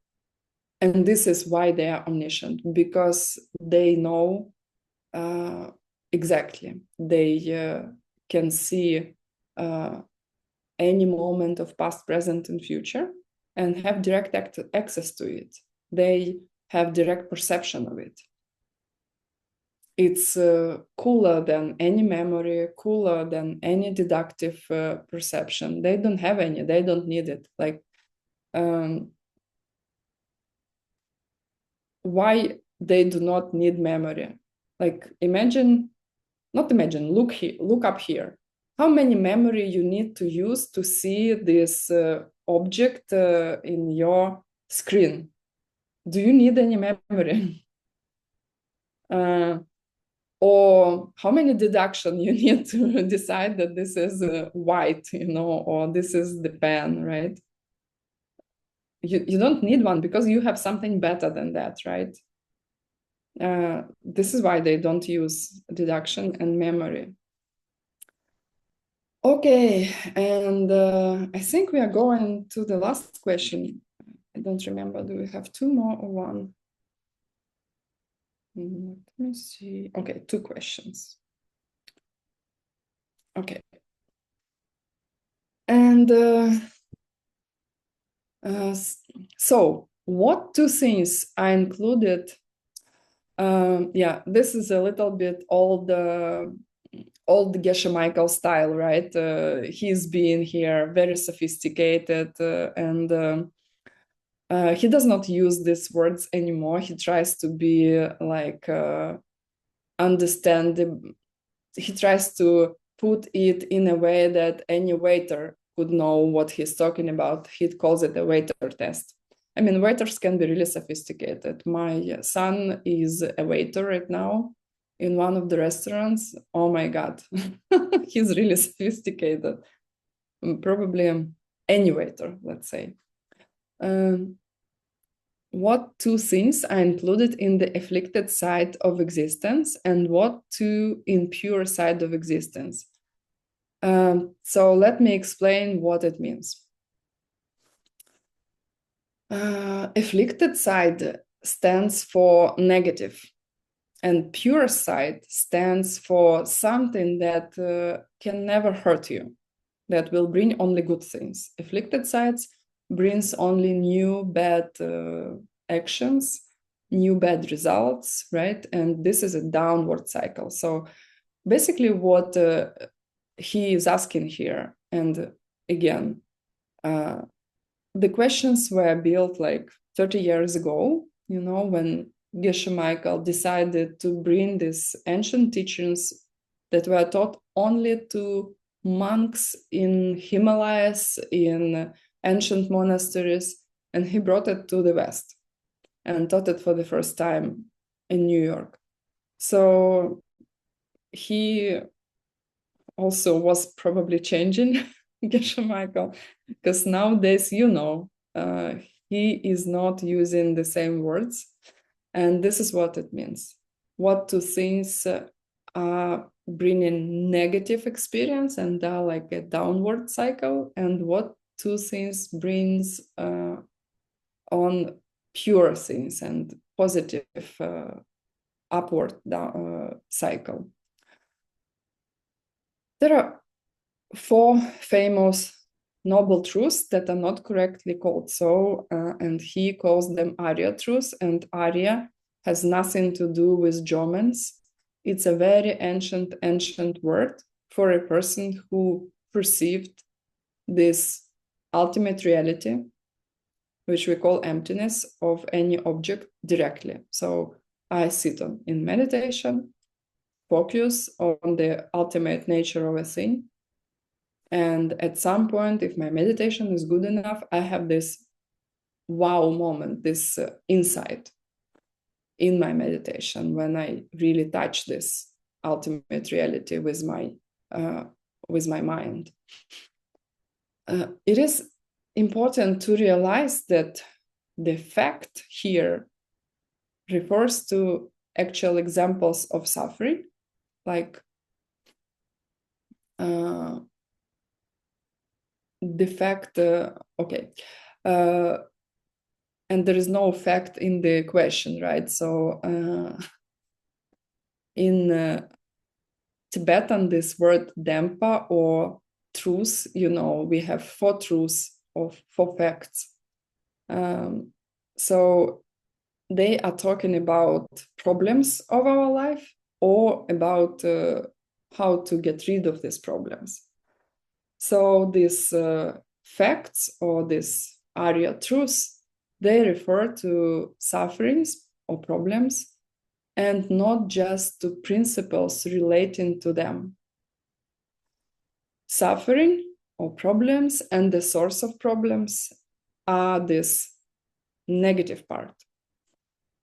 [SPEAKER 1] And this is why they are omniscient, because they know exactly. They can see any moment of past, present, and future, and have direct access to it. They have direct perception of it. It's cooler than any memory, cooler than any deductive perception. They don't have any, they don't need it. Like, why they do not need memory? Like, look up here. How many memory you need to use to see this object in your screen? Do you need any memory? Or how many deduction you need to decide that this is white, or this is the pen, right? You don't need one, because you have something better than that, right? This is why they don't use deduction and memory. Okay, and I think we are going to the last question. I don't remember, do we have two more or one? Let me see. Okay, two questions. Okay. And so what two things I included? Yeah, this is a little bit old old Geshe Michael style, right? He's being here very sophisticated and he does not use these words anymore. He tries to be like understanding. He tries to put it in a way that any waiter could know what he's talking about. He calls it a waiter test. I mean, waiters can be really sophisticated. My son is a waiter right now in one of the restaurants. Oh my God, he's really sophisticated. Probably any waiter, let's say. What two things are included in the afflicted side of existence and what two impure side of existence? So let me explain what it means. Afflicted side stands for negative, and pure side stands for something that can never hurt you, that will bring only good things. Afflicted sides brings only new bad actions, new bad results, right? And this is a downward cycle. So basically what he is asking here, and again, the questions were built like 30 years ago, you know, when Geshe Michael decided to bring these ancient teachings that were taught only to monks in Himalayas, in ancient monasteries, and he brought it to the West and taught it for the first time in New York. So he also was probably changing Geshe Michael, because nowadays, you know, he is not using the same words. And this is what it means. What two things are bringing negative experience and are like a downward cycle, and what two things brings on pure things and positive upward cycle. There are four famous noble truths that are not correctly called so, and he calls them Arya truths, and Arya has nothing to do with Germans. It's a very ancient word for a person who perceived this ultimate reality, which we call emptiness of any object directly. So I sit in meditation, focus on the ultimate nature of a thing. And at some point, if my meditation is good enough, I have this wow moment, this insight in my meditation when I really touch this ultimate reality with my mind. It is important to realize that the fact here refers to actual examples of suffering, like the fact, and there is no fact in the question, right? So in Tibetan, this word dempa or truth, you know, we have four truths or four facts. So they are talking about problems of our life or about how to get rid of these problems. So these facts or these Arya truths, they refer to sufferings or problems and not just to principles relating to them. Suffering or problems and the source of problems are this negative part.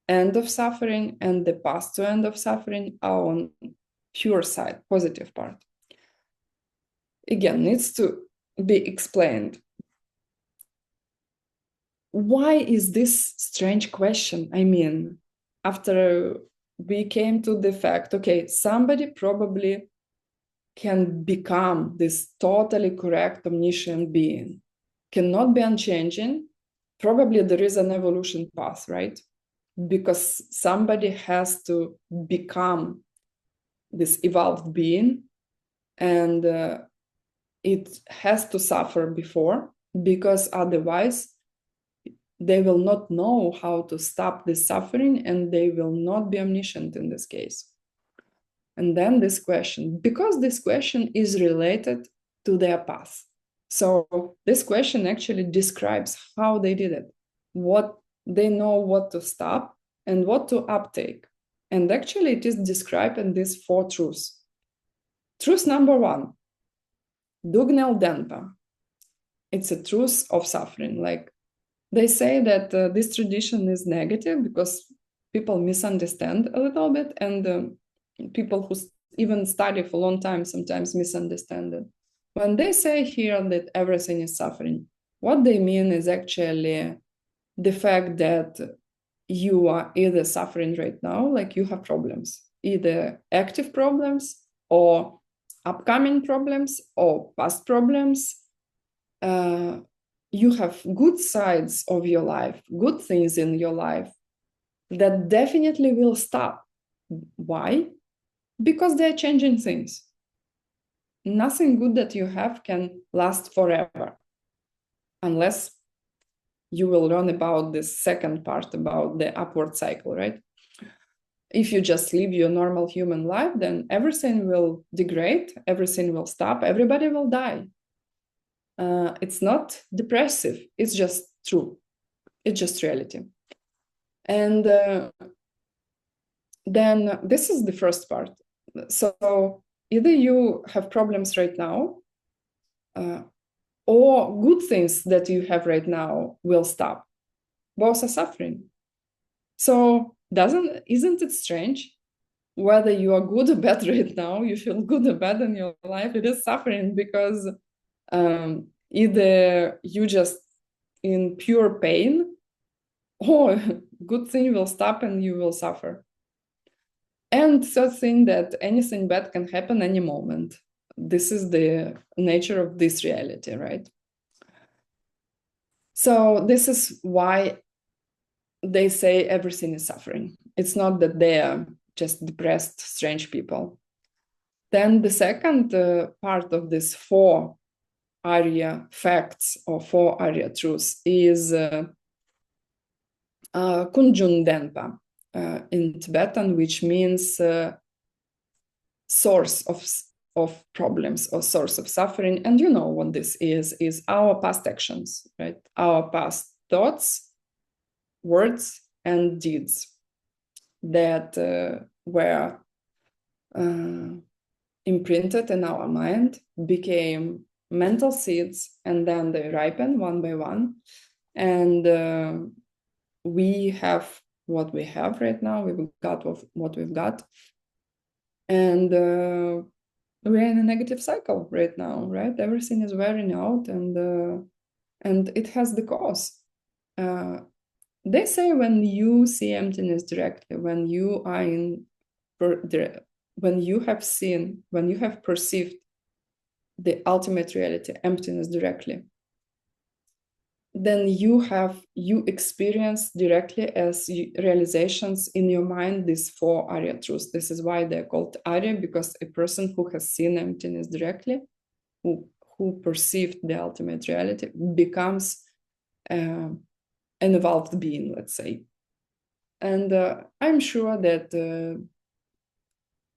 [SPEAKER 1] End of suffering and the path to end of suffering are on pure side, positive part. Again, needs to be explained. Why is this strange question? I mean, after we came to the fact, okay, somebody probably can become this totally correct omniscient being, cannot be unchanging. Probably there is an evolution path, right? Because somebody has to become this evolved being, and it has to suffer before, because otherwise they will not know how to stop this suffering and they will not be omniscient in this case. And then this question, because this question is related to their path. So this question actually describes how they did it, what they know, what to stop and what to uptake. And actually it is described in these 4 truths. Truth number 1, Dugnel Denpa. It's a truth of suffering. Like they say that this tradition is negative because people misunderstand a little bit, and people who even study for a long time sometimes misunderstand it. When they say here that everything is suffering, what they mean is actually the fact that you are either suffering right now, like you have problems, either active problems or upcoming problems or past problems. You have good sides of your life, good things in your life that definitely will stop. Why? Because they're changing things. Nothing good that you have can last forever, unless you will learn about this second part about the upward cycle, right? If you just live your normal human life, then everything will degrade, everything will stop, everybody will die. It's not depressive, it's just true. It's just reality. And then this is the first part. So either you have problems right now, or good things that you have right now will stop. Both are suffering. So isn't it strange? Whether you are good or bad right now, you feel good or bad in your life, it is suffering because either you just in pure pain, or good thing will stop and you will suffer. And third thing, that anything bad can happen any moment. This is the nature of this reality, right? So this is why they say everything is suffering. It's not that they are just depressed, strange people. Then the second part of this 4 Arya facts or 4 Arya truths is Kunjung Denpa in Tibetan, which means source of problems or source of suffering. And you know what this is our past actions, right? Our past thoughts, words, and deeds that were imprinted in our mind, became mental seeds, and then they ripen one by one. And we have what we have right now. We've got what we've got. And we're in a negative cycle right now, right? Everything is wearing out, and it has the cause. They say when you see emptiness directly, when you are when you have seen, when you have perceived the ultimate reality, emptiness directly, then you experience directly as realizations in your mind these 4 Arya truths. This is why they're called Arya, because a person who has seen emptiness directly, who perceived the ultimate reality, becomes an evolved being, let's say. And I'm sure that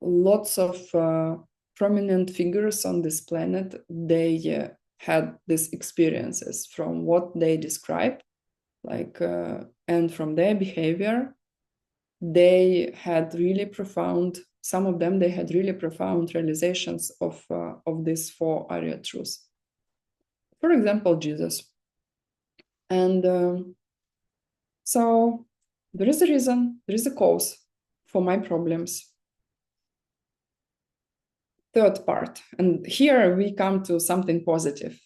[SPEAKER 1] lots of prominent figures on this planet, they had these experiences from what they describe, like, and from their behavior, they had really profound, some of them, they had really profound realizations of these 4 Arya truths. For example, Jesus. And so there is a reason, there is a cause for my problems. Third part, and here we come to something positive.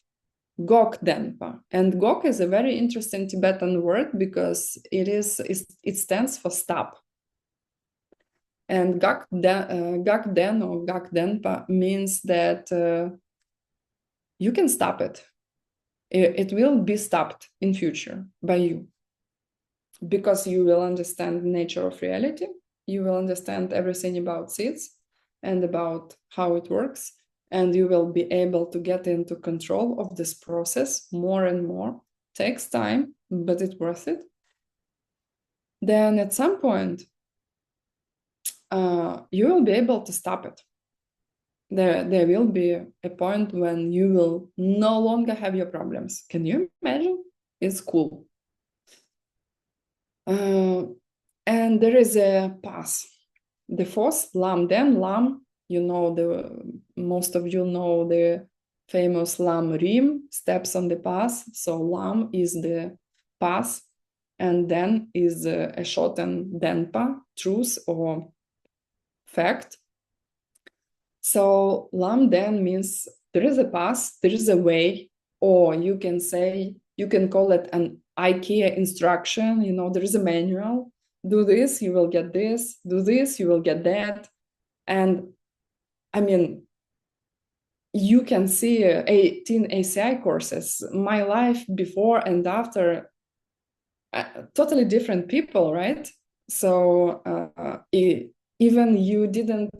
[SPEAKER 1] Gok Denpa. And Gok is a very interesting Tibetan word because it stands for stop. And Gak Den or Gak Denpa means that you can stop it. It will be stopped in future by you, because you will understand the nature of reality. You will understand everything about seeds and about how it works, and you will be able to get into control of this process more and more. Takes time, but it's worth it. Then at some point, you will be able to stop it. There will be a point when you will no longer have your problems. Can you imagine? It's cool. And there is a path. The fourth, Lam Den, Lam, most of you know the famous Lam Rim, steps on the path. So Lam is the path, and Den is a shortened Denpa, truth or fact. So Lam Den means there is a path, there is a way, or you can call it an IKEA instruction. There is a manual. Do this, you will get this. Do this, you will get that. And I mean, you can see 18 ACI courses, my life before and after, totally different people, right? So even you didn't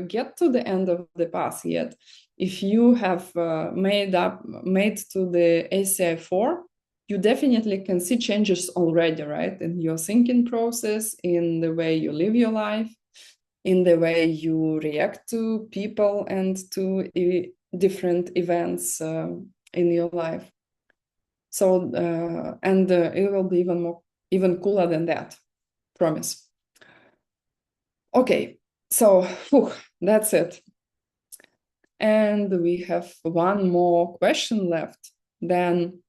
[SPEAKER 1] get to the end of the path yet. If you have made to the ACI 4, you definitely can see changes already, right? In your thinking process, in the way you live your life, in the way you react to people and to different events in your life. So, and it will be even cooler than that, promise. Okay, so that's it. And we have one more question left. Then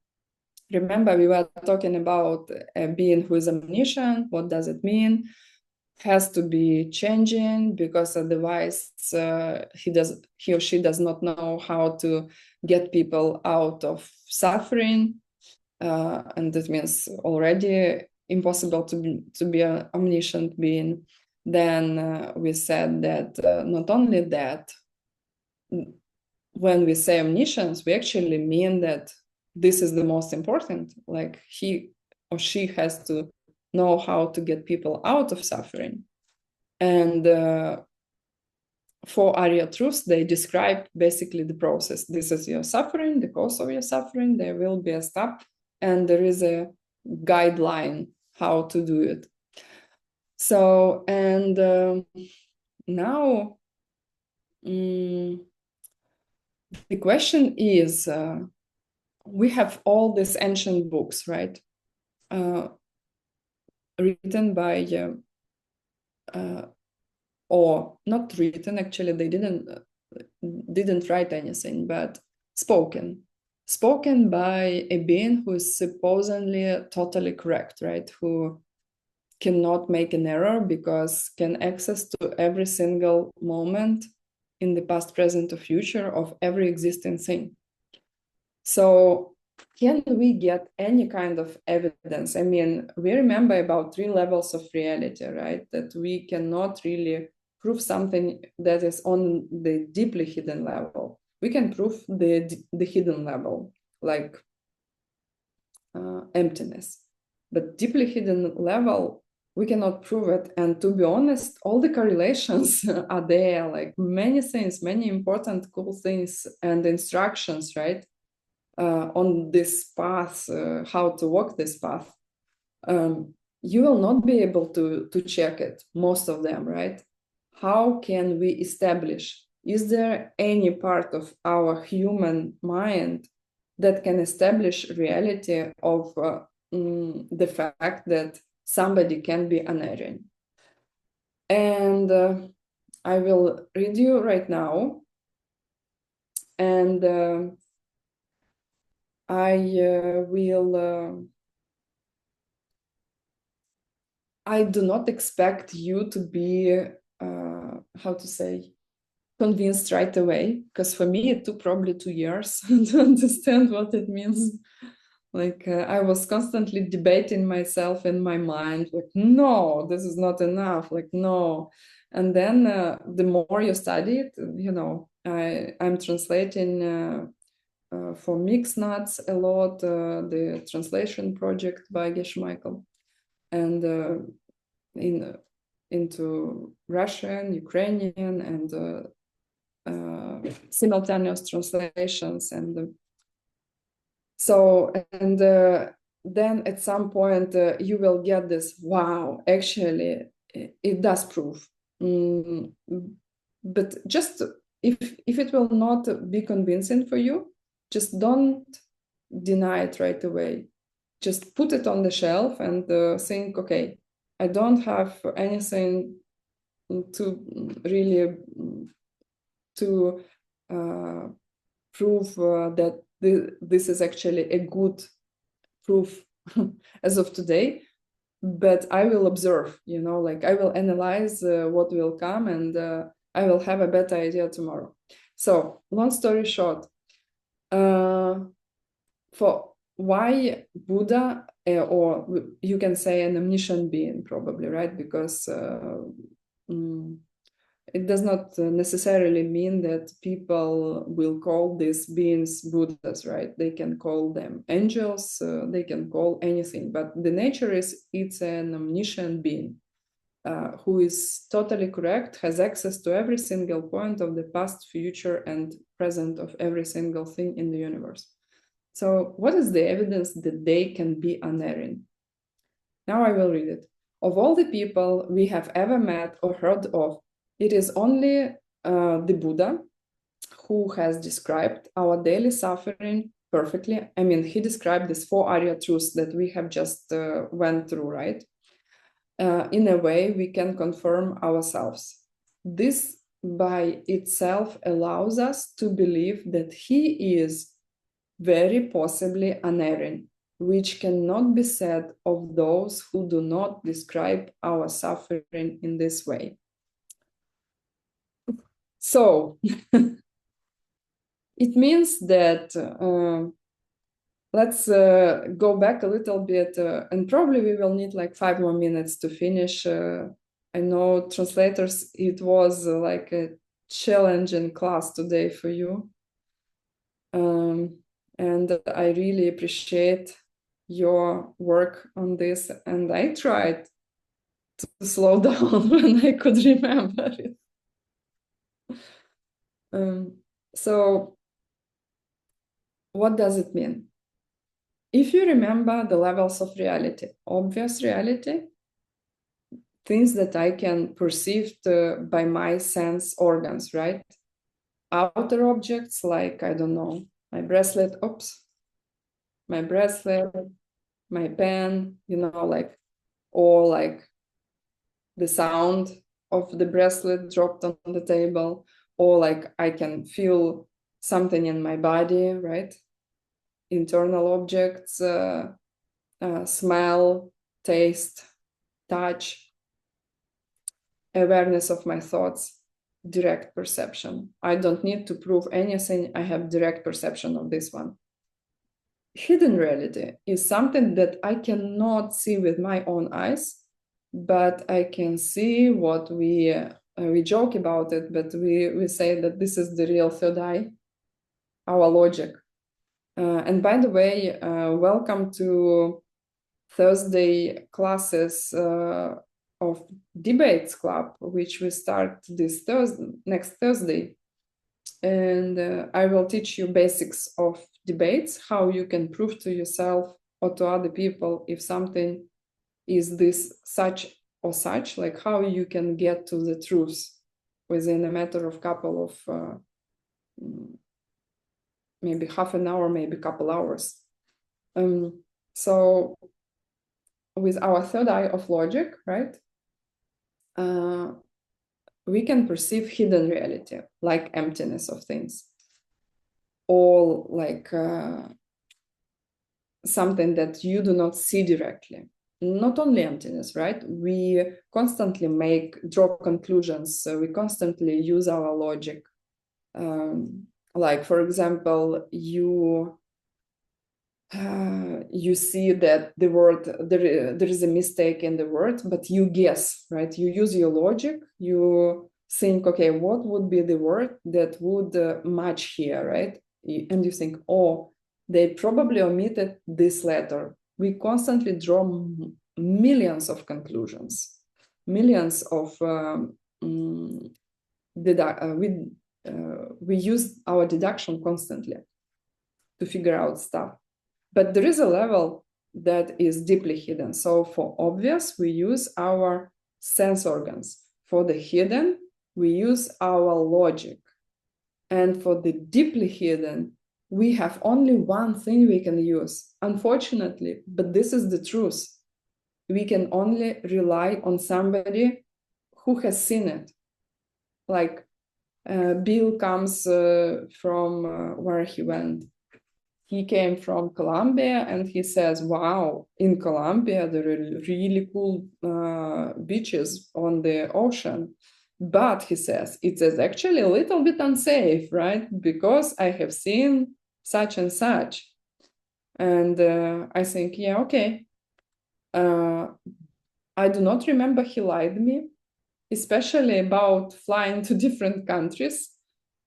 [SPEAKER 1] remember, we were talking about a being who is omniscient. What does it mean? Has to be changing, because otherwise he or she does not know how to get people out of suffering. And that means already impossible to be an omniscient being. Then we said that not only that, when we say omniscience, we actually mean that this is the most important. Like he or she has to know how to get people out of suffering. And for Arya truths, they describe basically the process. This is your suffering, the cause of your suffering. There will be a step, and there is a guideline how to do it. So, and now the question is, we have all these ancient books, right? Written by, or not written, actually, they didn't write anything, but spoken by a being who is supposedly totally correct, right? Who cannot make an error because can access to every single moment in the past, present, or future of every existing thing. So can we get any kind of evidence? I mean, we remember about 3 levels of reality, right? That we cannot really prove something that is on the deeply hidden level. We can prove the hidden level, like emptiness. But deeply hidden level, we cannot prove it. And to be honest, all the correlations are there, like many things, many important cool things and instructions, right? On this path, how to walk this path. You will not be able to check it, most of them, right? How can we establish? Is there any part of our human mind that can establish reality of the fact that somebody can be unerring? And I will read you right now. And I do not expect you to be, convinced right away, because for me it took probably 2 years to understand what it means. Like I was constantly debating myself in my mind, like, no, this is not enough, like, no. And then the more you study it, I'm translating for Mixed Nuts a lot, the translation project by Geshe Michael, and into Russian, Ukrainian, and simultaneous translations. And then at some point you will get this, wow, actually it does prove. but just if it will not be convincing for you, just don't deny it right away. Just put it on the shelf and think, okay, I don't have anything to really to prove that this is actually a good proof as of today, but I will observe, like I will analyze what will come, and I will have a better idea tomorrow. So long story short, for why Buddha, or you can say an omniscient being probably, right? Because it does not necessarily mean that people will call these beings Buddhas, right? They can call them angels, they can call anything, but the nature is it's an omniscient being who is totally correct, has access to every single point of the past, future, and present of every single thing in the universe. So what is the evidence that they can be unerring? Now I will read it. Of all the people we have ever met or heard of, it is only the Buddha who has described our daily suffering perfectly. I mean, he described these 4 Arya truths that we have just went through, right? In a way we can confirm ourselves. This by itself allows us to believe that he is very possibly unerring, which cannot be said of those who do not describe our suffering in this way. So it means that let's go back a little bit, and probably we will need like 5 more minutes to finish. I know translators, it was like a challenging class today for you. And I really appreciate your work on this. And I tried to slow down when I could remember it. So what does it mean? If you remember the levels of reality, obvious reality, things that I can perceive by my sense organs, right? Outer objects like, I don't know, my bracelet, my bracelet, my pen, like, or like the sound of the bracelet dropped on the table, or like I can feel something in my body, right? Internal objects, smell, taste, touch, awareness of my thoughts, direct perception. I don't need to prove anything. I have direct perception of this one. Hidden reality is something that I cannot see with my own eyes, but I can see what we joke about it, but we say that this is the real third eye, our logic. And by the way, welcome to Thursday classes of Debates Club, which we start this next Thursday. And I will teach you basics of debates, how you can prove to yourself or to other people if something is this such or such, like how you can get to the truth within a matter of couple of maybe half an hour, maybe a couple hours. So with our third eye of logic, right, we can perceive hidden reality, like emptiness of things, or like something that you do not see directly. Not only emptiness, right? We constantly draw conclusions. We constantly use our logic. Like, for example, you see that the word, there is a mistake in the word, but you guess, right? You use your logic. You think, okay, what would be the word that would match here, right? And you think, oh, they probably omitted this letter. We constantly draw millions of conclusions, millions of we use our deduction constantly to figure out stuff. But there is a level that is deeply hidden. So for obvious, we use our sense organs. for the hidden, we use our logic. And for the deeply hidden, we have only one thing we can use, unfortunately, but this is the truth. We can only rely on somebody who has seen it. Like Bill comes from where he went. He came from Colombia, and he says, wow, in Colombia, there are really cool beaches on the ocean. But he says, it is actually a little bit unsafe, right? Because I have seen such and such. And I think, yeah, okay. I do not remember he lied me, especially about flying to different countries.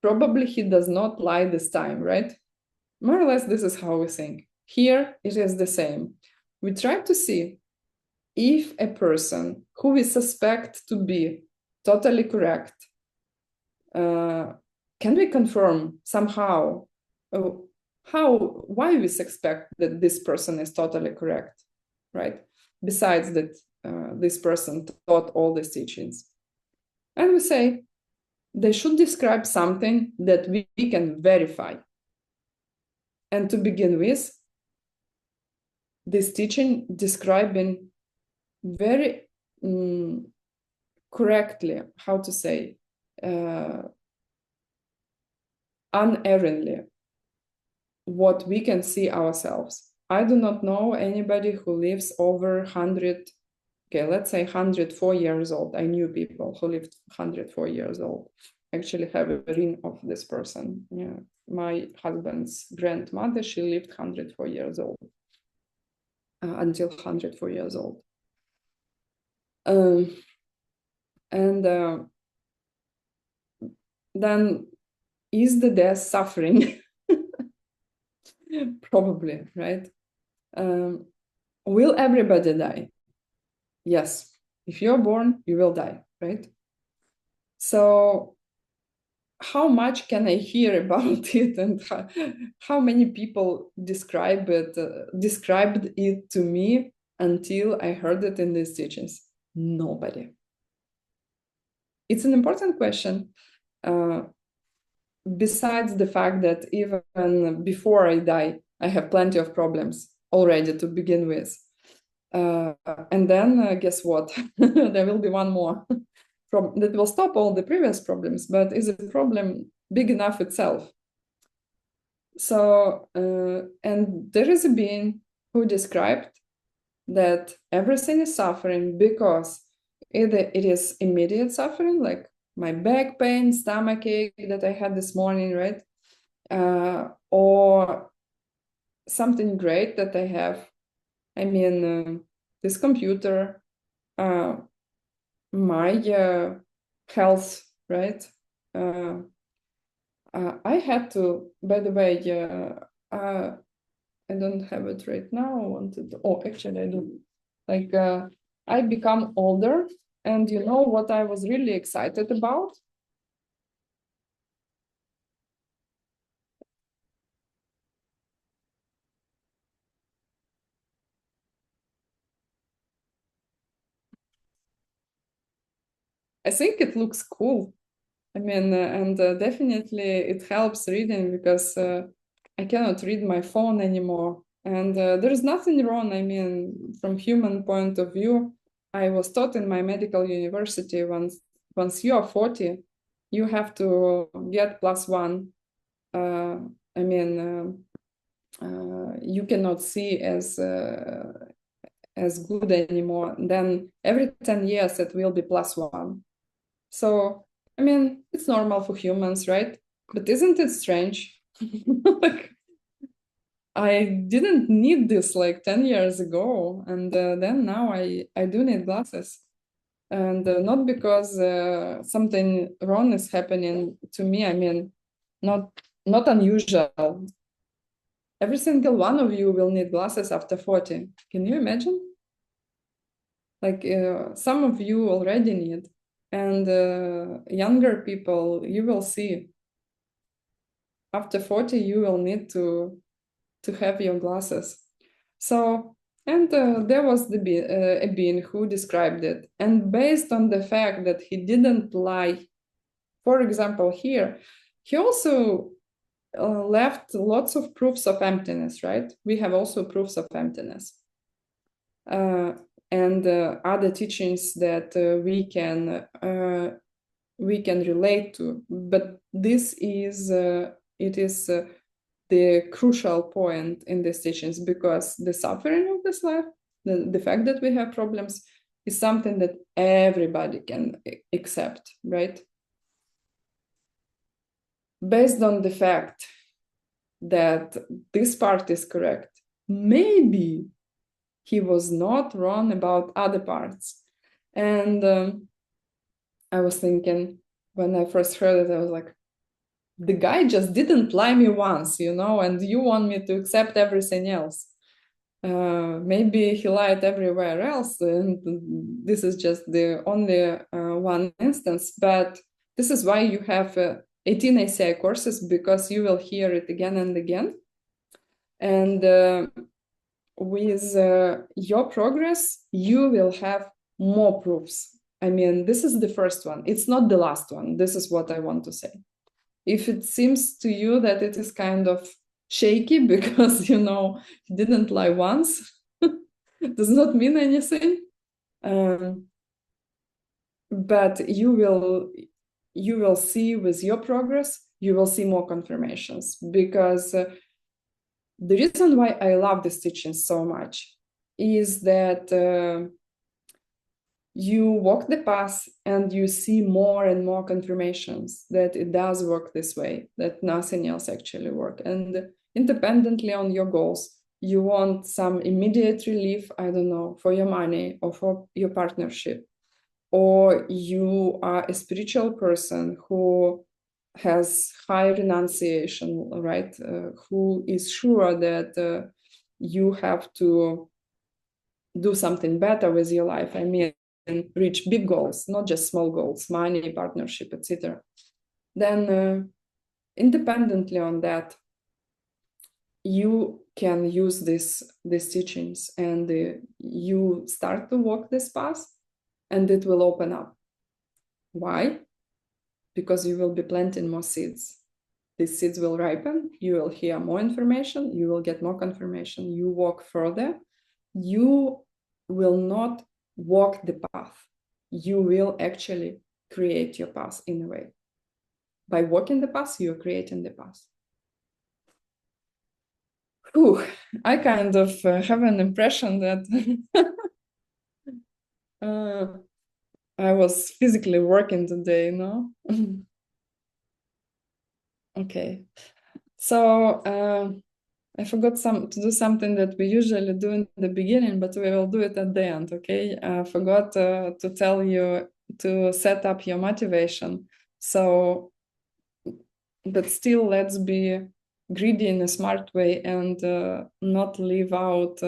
[SPEAKER 1] Probably he does not lie this time, right? More or less, this is how we think. Here, it is the same. We try to see if a person who we suspect to be totally correct, can we confirm somehow why we suspect that this person is totally correct, right? Besides that, this person taught all these teachings. And we say, they should describe something that we can verify. And to begin with, this teaching describing very correctly, how to say, unerringly, what we can see ourselves. I do not know anybody who lives over 100, okay, let's say 104 years old. I knew people who lived 104 years old. Actually have a ring of this person. Yeah. My husband's grandmother, she lived 104 years old, until 104 years old. Then is the death suffering? Probably, right? Will everybody die? Yes. If you're born, you will die, right? So how much can I hear about it, and how many people described it to me until I heard it in these teachings? Nobody. It's an important question. Besides the fact that even before I die, I have plenty of problems already to begin with. And then guess what? There will be one more that will stop all the previous problems, but is a problem big enough itself? So, and there is a being who described that everything is suffering because either it is immediate suffering, like my back pain, stomach ache that I had this morning, right? Or something great that I have. I mean, this computer, my health, right? I had to, by the way, I don't have it right now. I wanted to, oh, actually I do. Like, I become older, and you know what I was really excited about? I think it looks cool. I mean, and definitely it helps reading because I cannot read my phone anymore. And there is nothing wrong. I mean, from human point of view, I was taught in my medical university once you are 40, you have to get +1. I mean, you cannot see as good anymore. Then every 10 years it will be +1. So, I mean, it's normal for humans, right? But isn't it strange? Like, I didn't need this like 10 years ago, and then now I do need glasses. And not because something wrong is happening to me. I mean, not unusual. Every single one of you will need glasses after 40. Can you imagine? Like some of you already need. And younger people, you will see. After 40, you will need to have your glasses. So And there was a being who described it. And based on the fact that he didn't lie, for example, here, he also left lots of proofs of emptiness, right? We have also proofs of emptiness. And other teachings that we can relate to. But this is, it is the crucial point in these teachings, because the suffering of this life, the fact that we have problems, is something that everybody can accept, right? Based on the fact that this part is correct, maybe he was not wrong about other parts. And I was thinking, when I first heard it, I was like, the guy just didn't lie me once, you know, and you want me to accept everything else. Maybe he lied everywhere else, and this is just the only one instance. But this is why you have 18 ACI courses, because you will hear it again and again. And with your progress, you will have more proofs. I mean, this is the first one. It's not the last one. This is what I want to say. If it seems to you that it is kind of shaky because, you know, he didn't lie once, it does not mean anything. But you will see with your progress, you will see more confirmations, because the reason why I love this teaching so much is that you walk the path and you see more and more confirmations that it does work this way, that nothing else actually works. And independently on your goals, you want some immediate relief, I don't know, for your money or for your partnership, or you are a spiritual person who has high renunciation, right? Who is sure that you have to do something better with your life. I mean, reach big goals, not just small goals, money, partnership, etc. Then independently on that, you can use these teachings, and you start to walk this path, and it will open up. Why? Because you will be planting more seeds. These seeds will ripen, you will hear more information, you will get more confirmation, you walk further. You will not walk the path. You will actually create your path in a way. By walking the path, you're creating the path. Whew, I kind of have an impression that I was physically working today, no? Okay. So I forgot to do something that we usually do in the beginning, but we will do it at the end, okay? I forgot to tell you to set up your motivation. So, but still, let's be greedy in a smart way and not leave out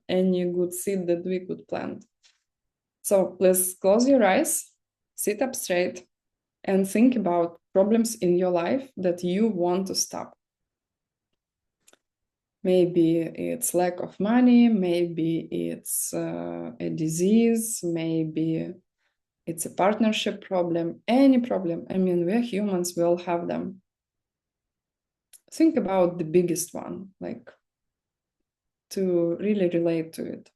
[SPEAKER 1] any good seed that we could plant. So please close your eyes, sit up straight, and think about problems in your life that you want to stop. Maybe it's lack of money, maybe it's a disease, maybe it's a partnership problem, any problem. I mean, we're humans, we all have them. Think about the biggest one, like to really relate to it.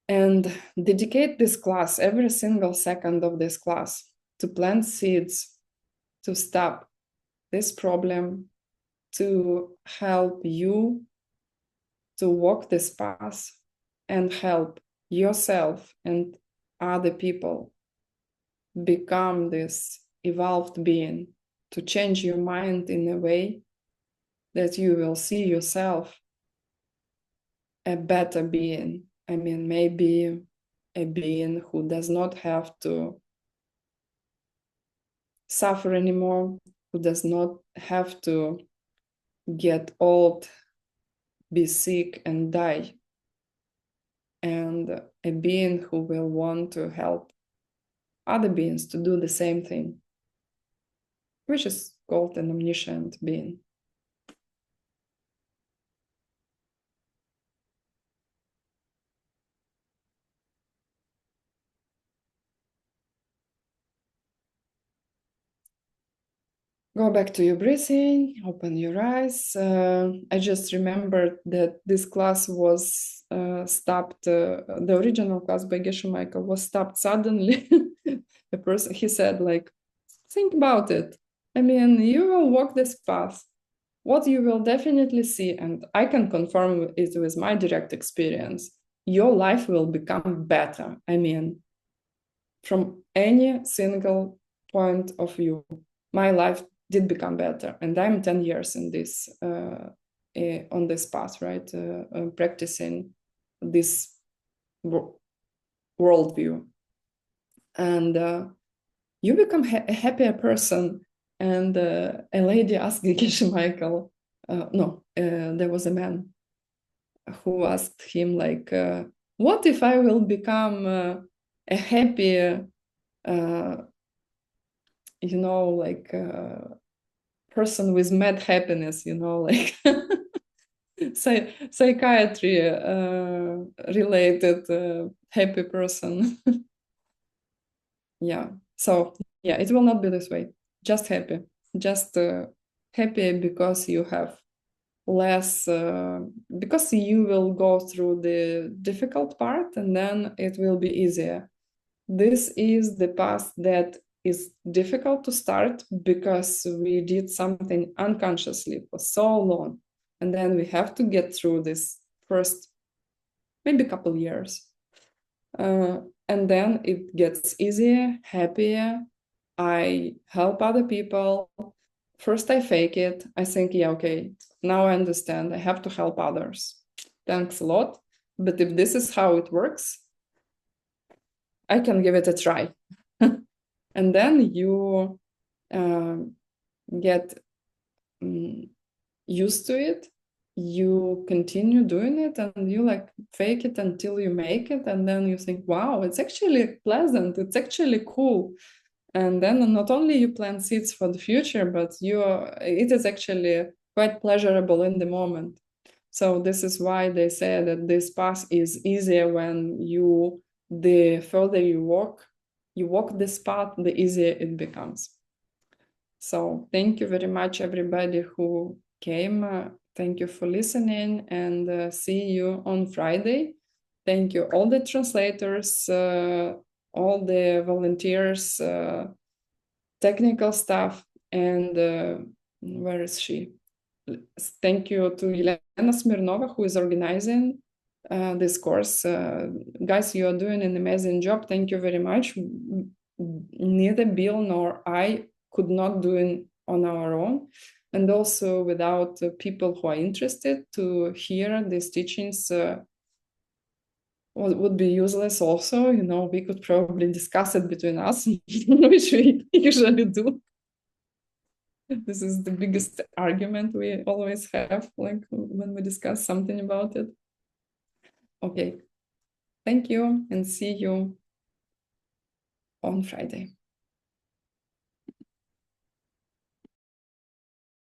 [SPEAKER 1] And dedicate this class, every single second of this class, to plant seeds, to stop this problem, to help you to walk this path and help yourself and other people become this evolved being, to change your mind in a way that you will see yourself a better being. I mean, maybe a being who does not have to suffer anymore, who does not have to get old, be sick, and die. And a being who will want to help other beings to do the same thing, which is called an omniscient being. Go back to your breathing, open your eyes. I just remembered that this class was stopped, the original class by Geshe Michael was stopped suddenly. The person, he said, like, think about it. I mean, you will walk this path. What you will definitely see, and I can confirm it with my direct experience, your life will become better. I mean, from any single point of view, my life did become better, and I'm 10 years in this on this path, right? Practicing this worldview, and you become a happier person. And a lady asked Geshe Michael, there was a man who asked him, like, what if I will become a happy, like person with mad happiness, like psychiatry related happy person. Yeah. So yeah, it will not be this way. Just happy. Just happy because you have less, because you will go through the difficult part and then it will be easier. This is the path that is difficult to start because we did something unconsciously for so long. And then we have to get through this first, maybe couple years. And then it gets easier, happier. I help other people. First, I fake it. I think, yeah, okay, now I understand. I have to help others. Thanks a lot. But if this is how it works, I can give it a try. And then you get used to it. You continue doing it and you like fake it until you make it. And then you think, wow, it's actually pleasant. It's actually cool. And then not only you plant seeds for the future, but it is actually quite pleasurable in the moment. So this is why they say that this path is easier when the further you walk this path, the easier it becomes. So thank you very much, everybody who came. Thank you for listening, and see you on Friday. Thank you, all the translators, all the volunteers, technical staff, and where is she? Thank you to Elena Smirnova, who is organizing this course. Guys, you are doing an amazing job. Thank you very much. Neither Bill nor I could not do it on our own. And also without people who are interested to hear these teachings would be useless also. We could probably discuss it between us, which we usually do. This is the biggest argument we always have, like when we discuss something about it. Okay, thank you and see you on Friday.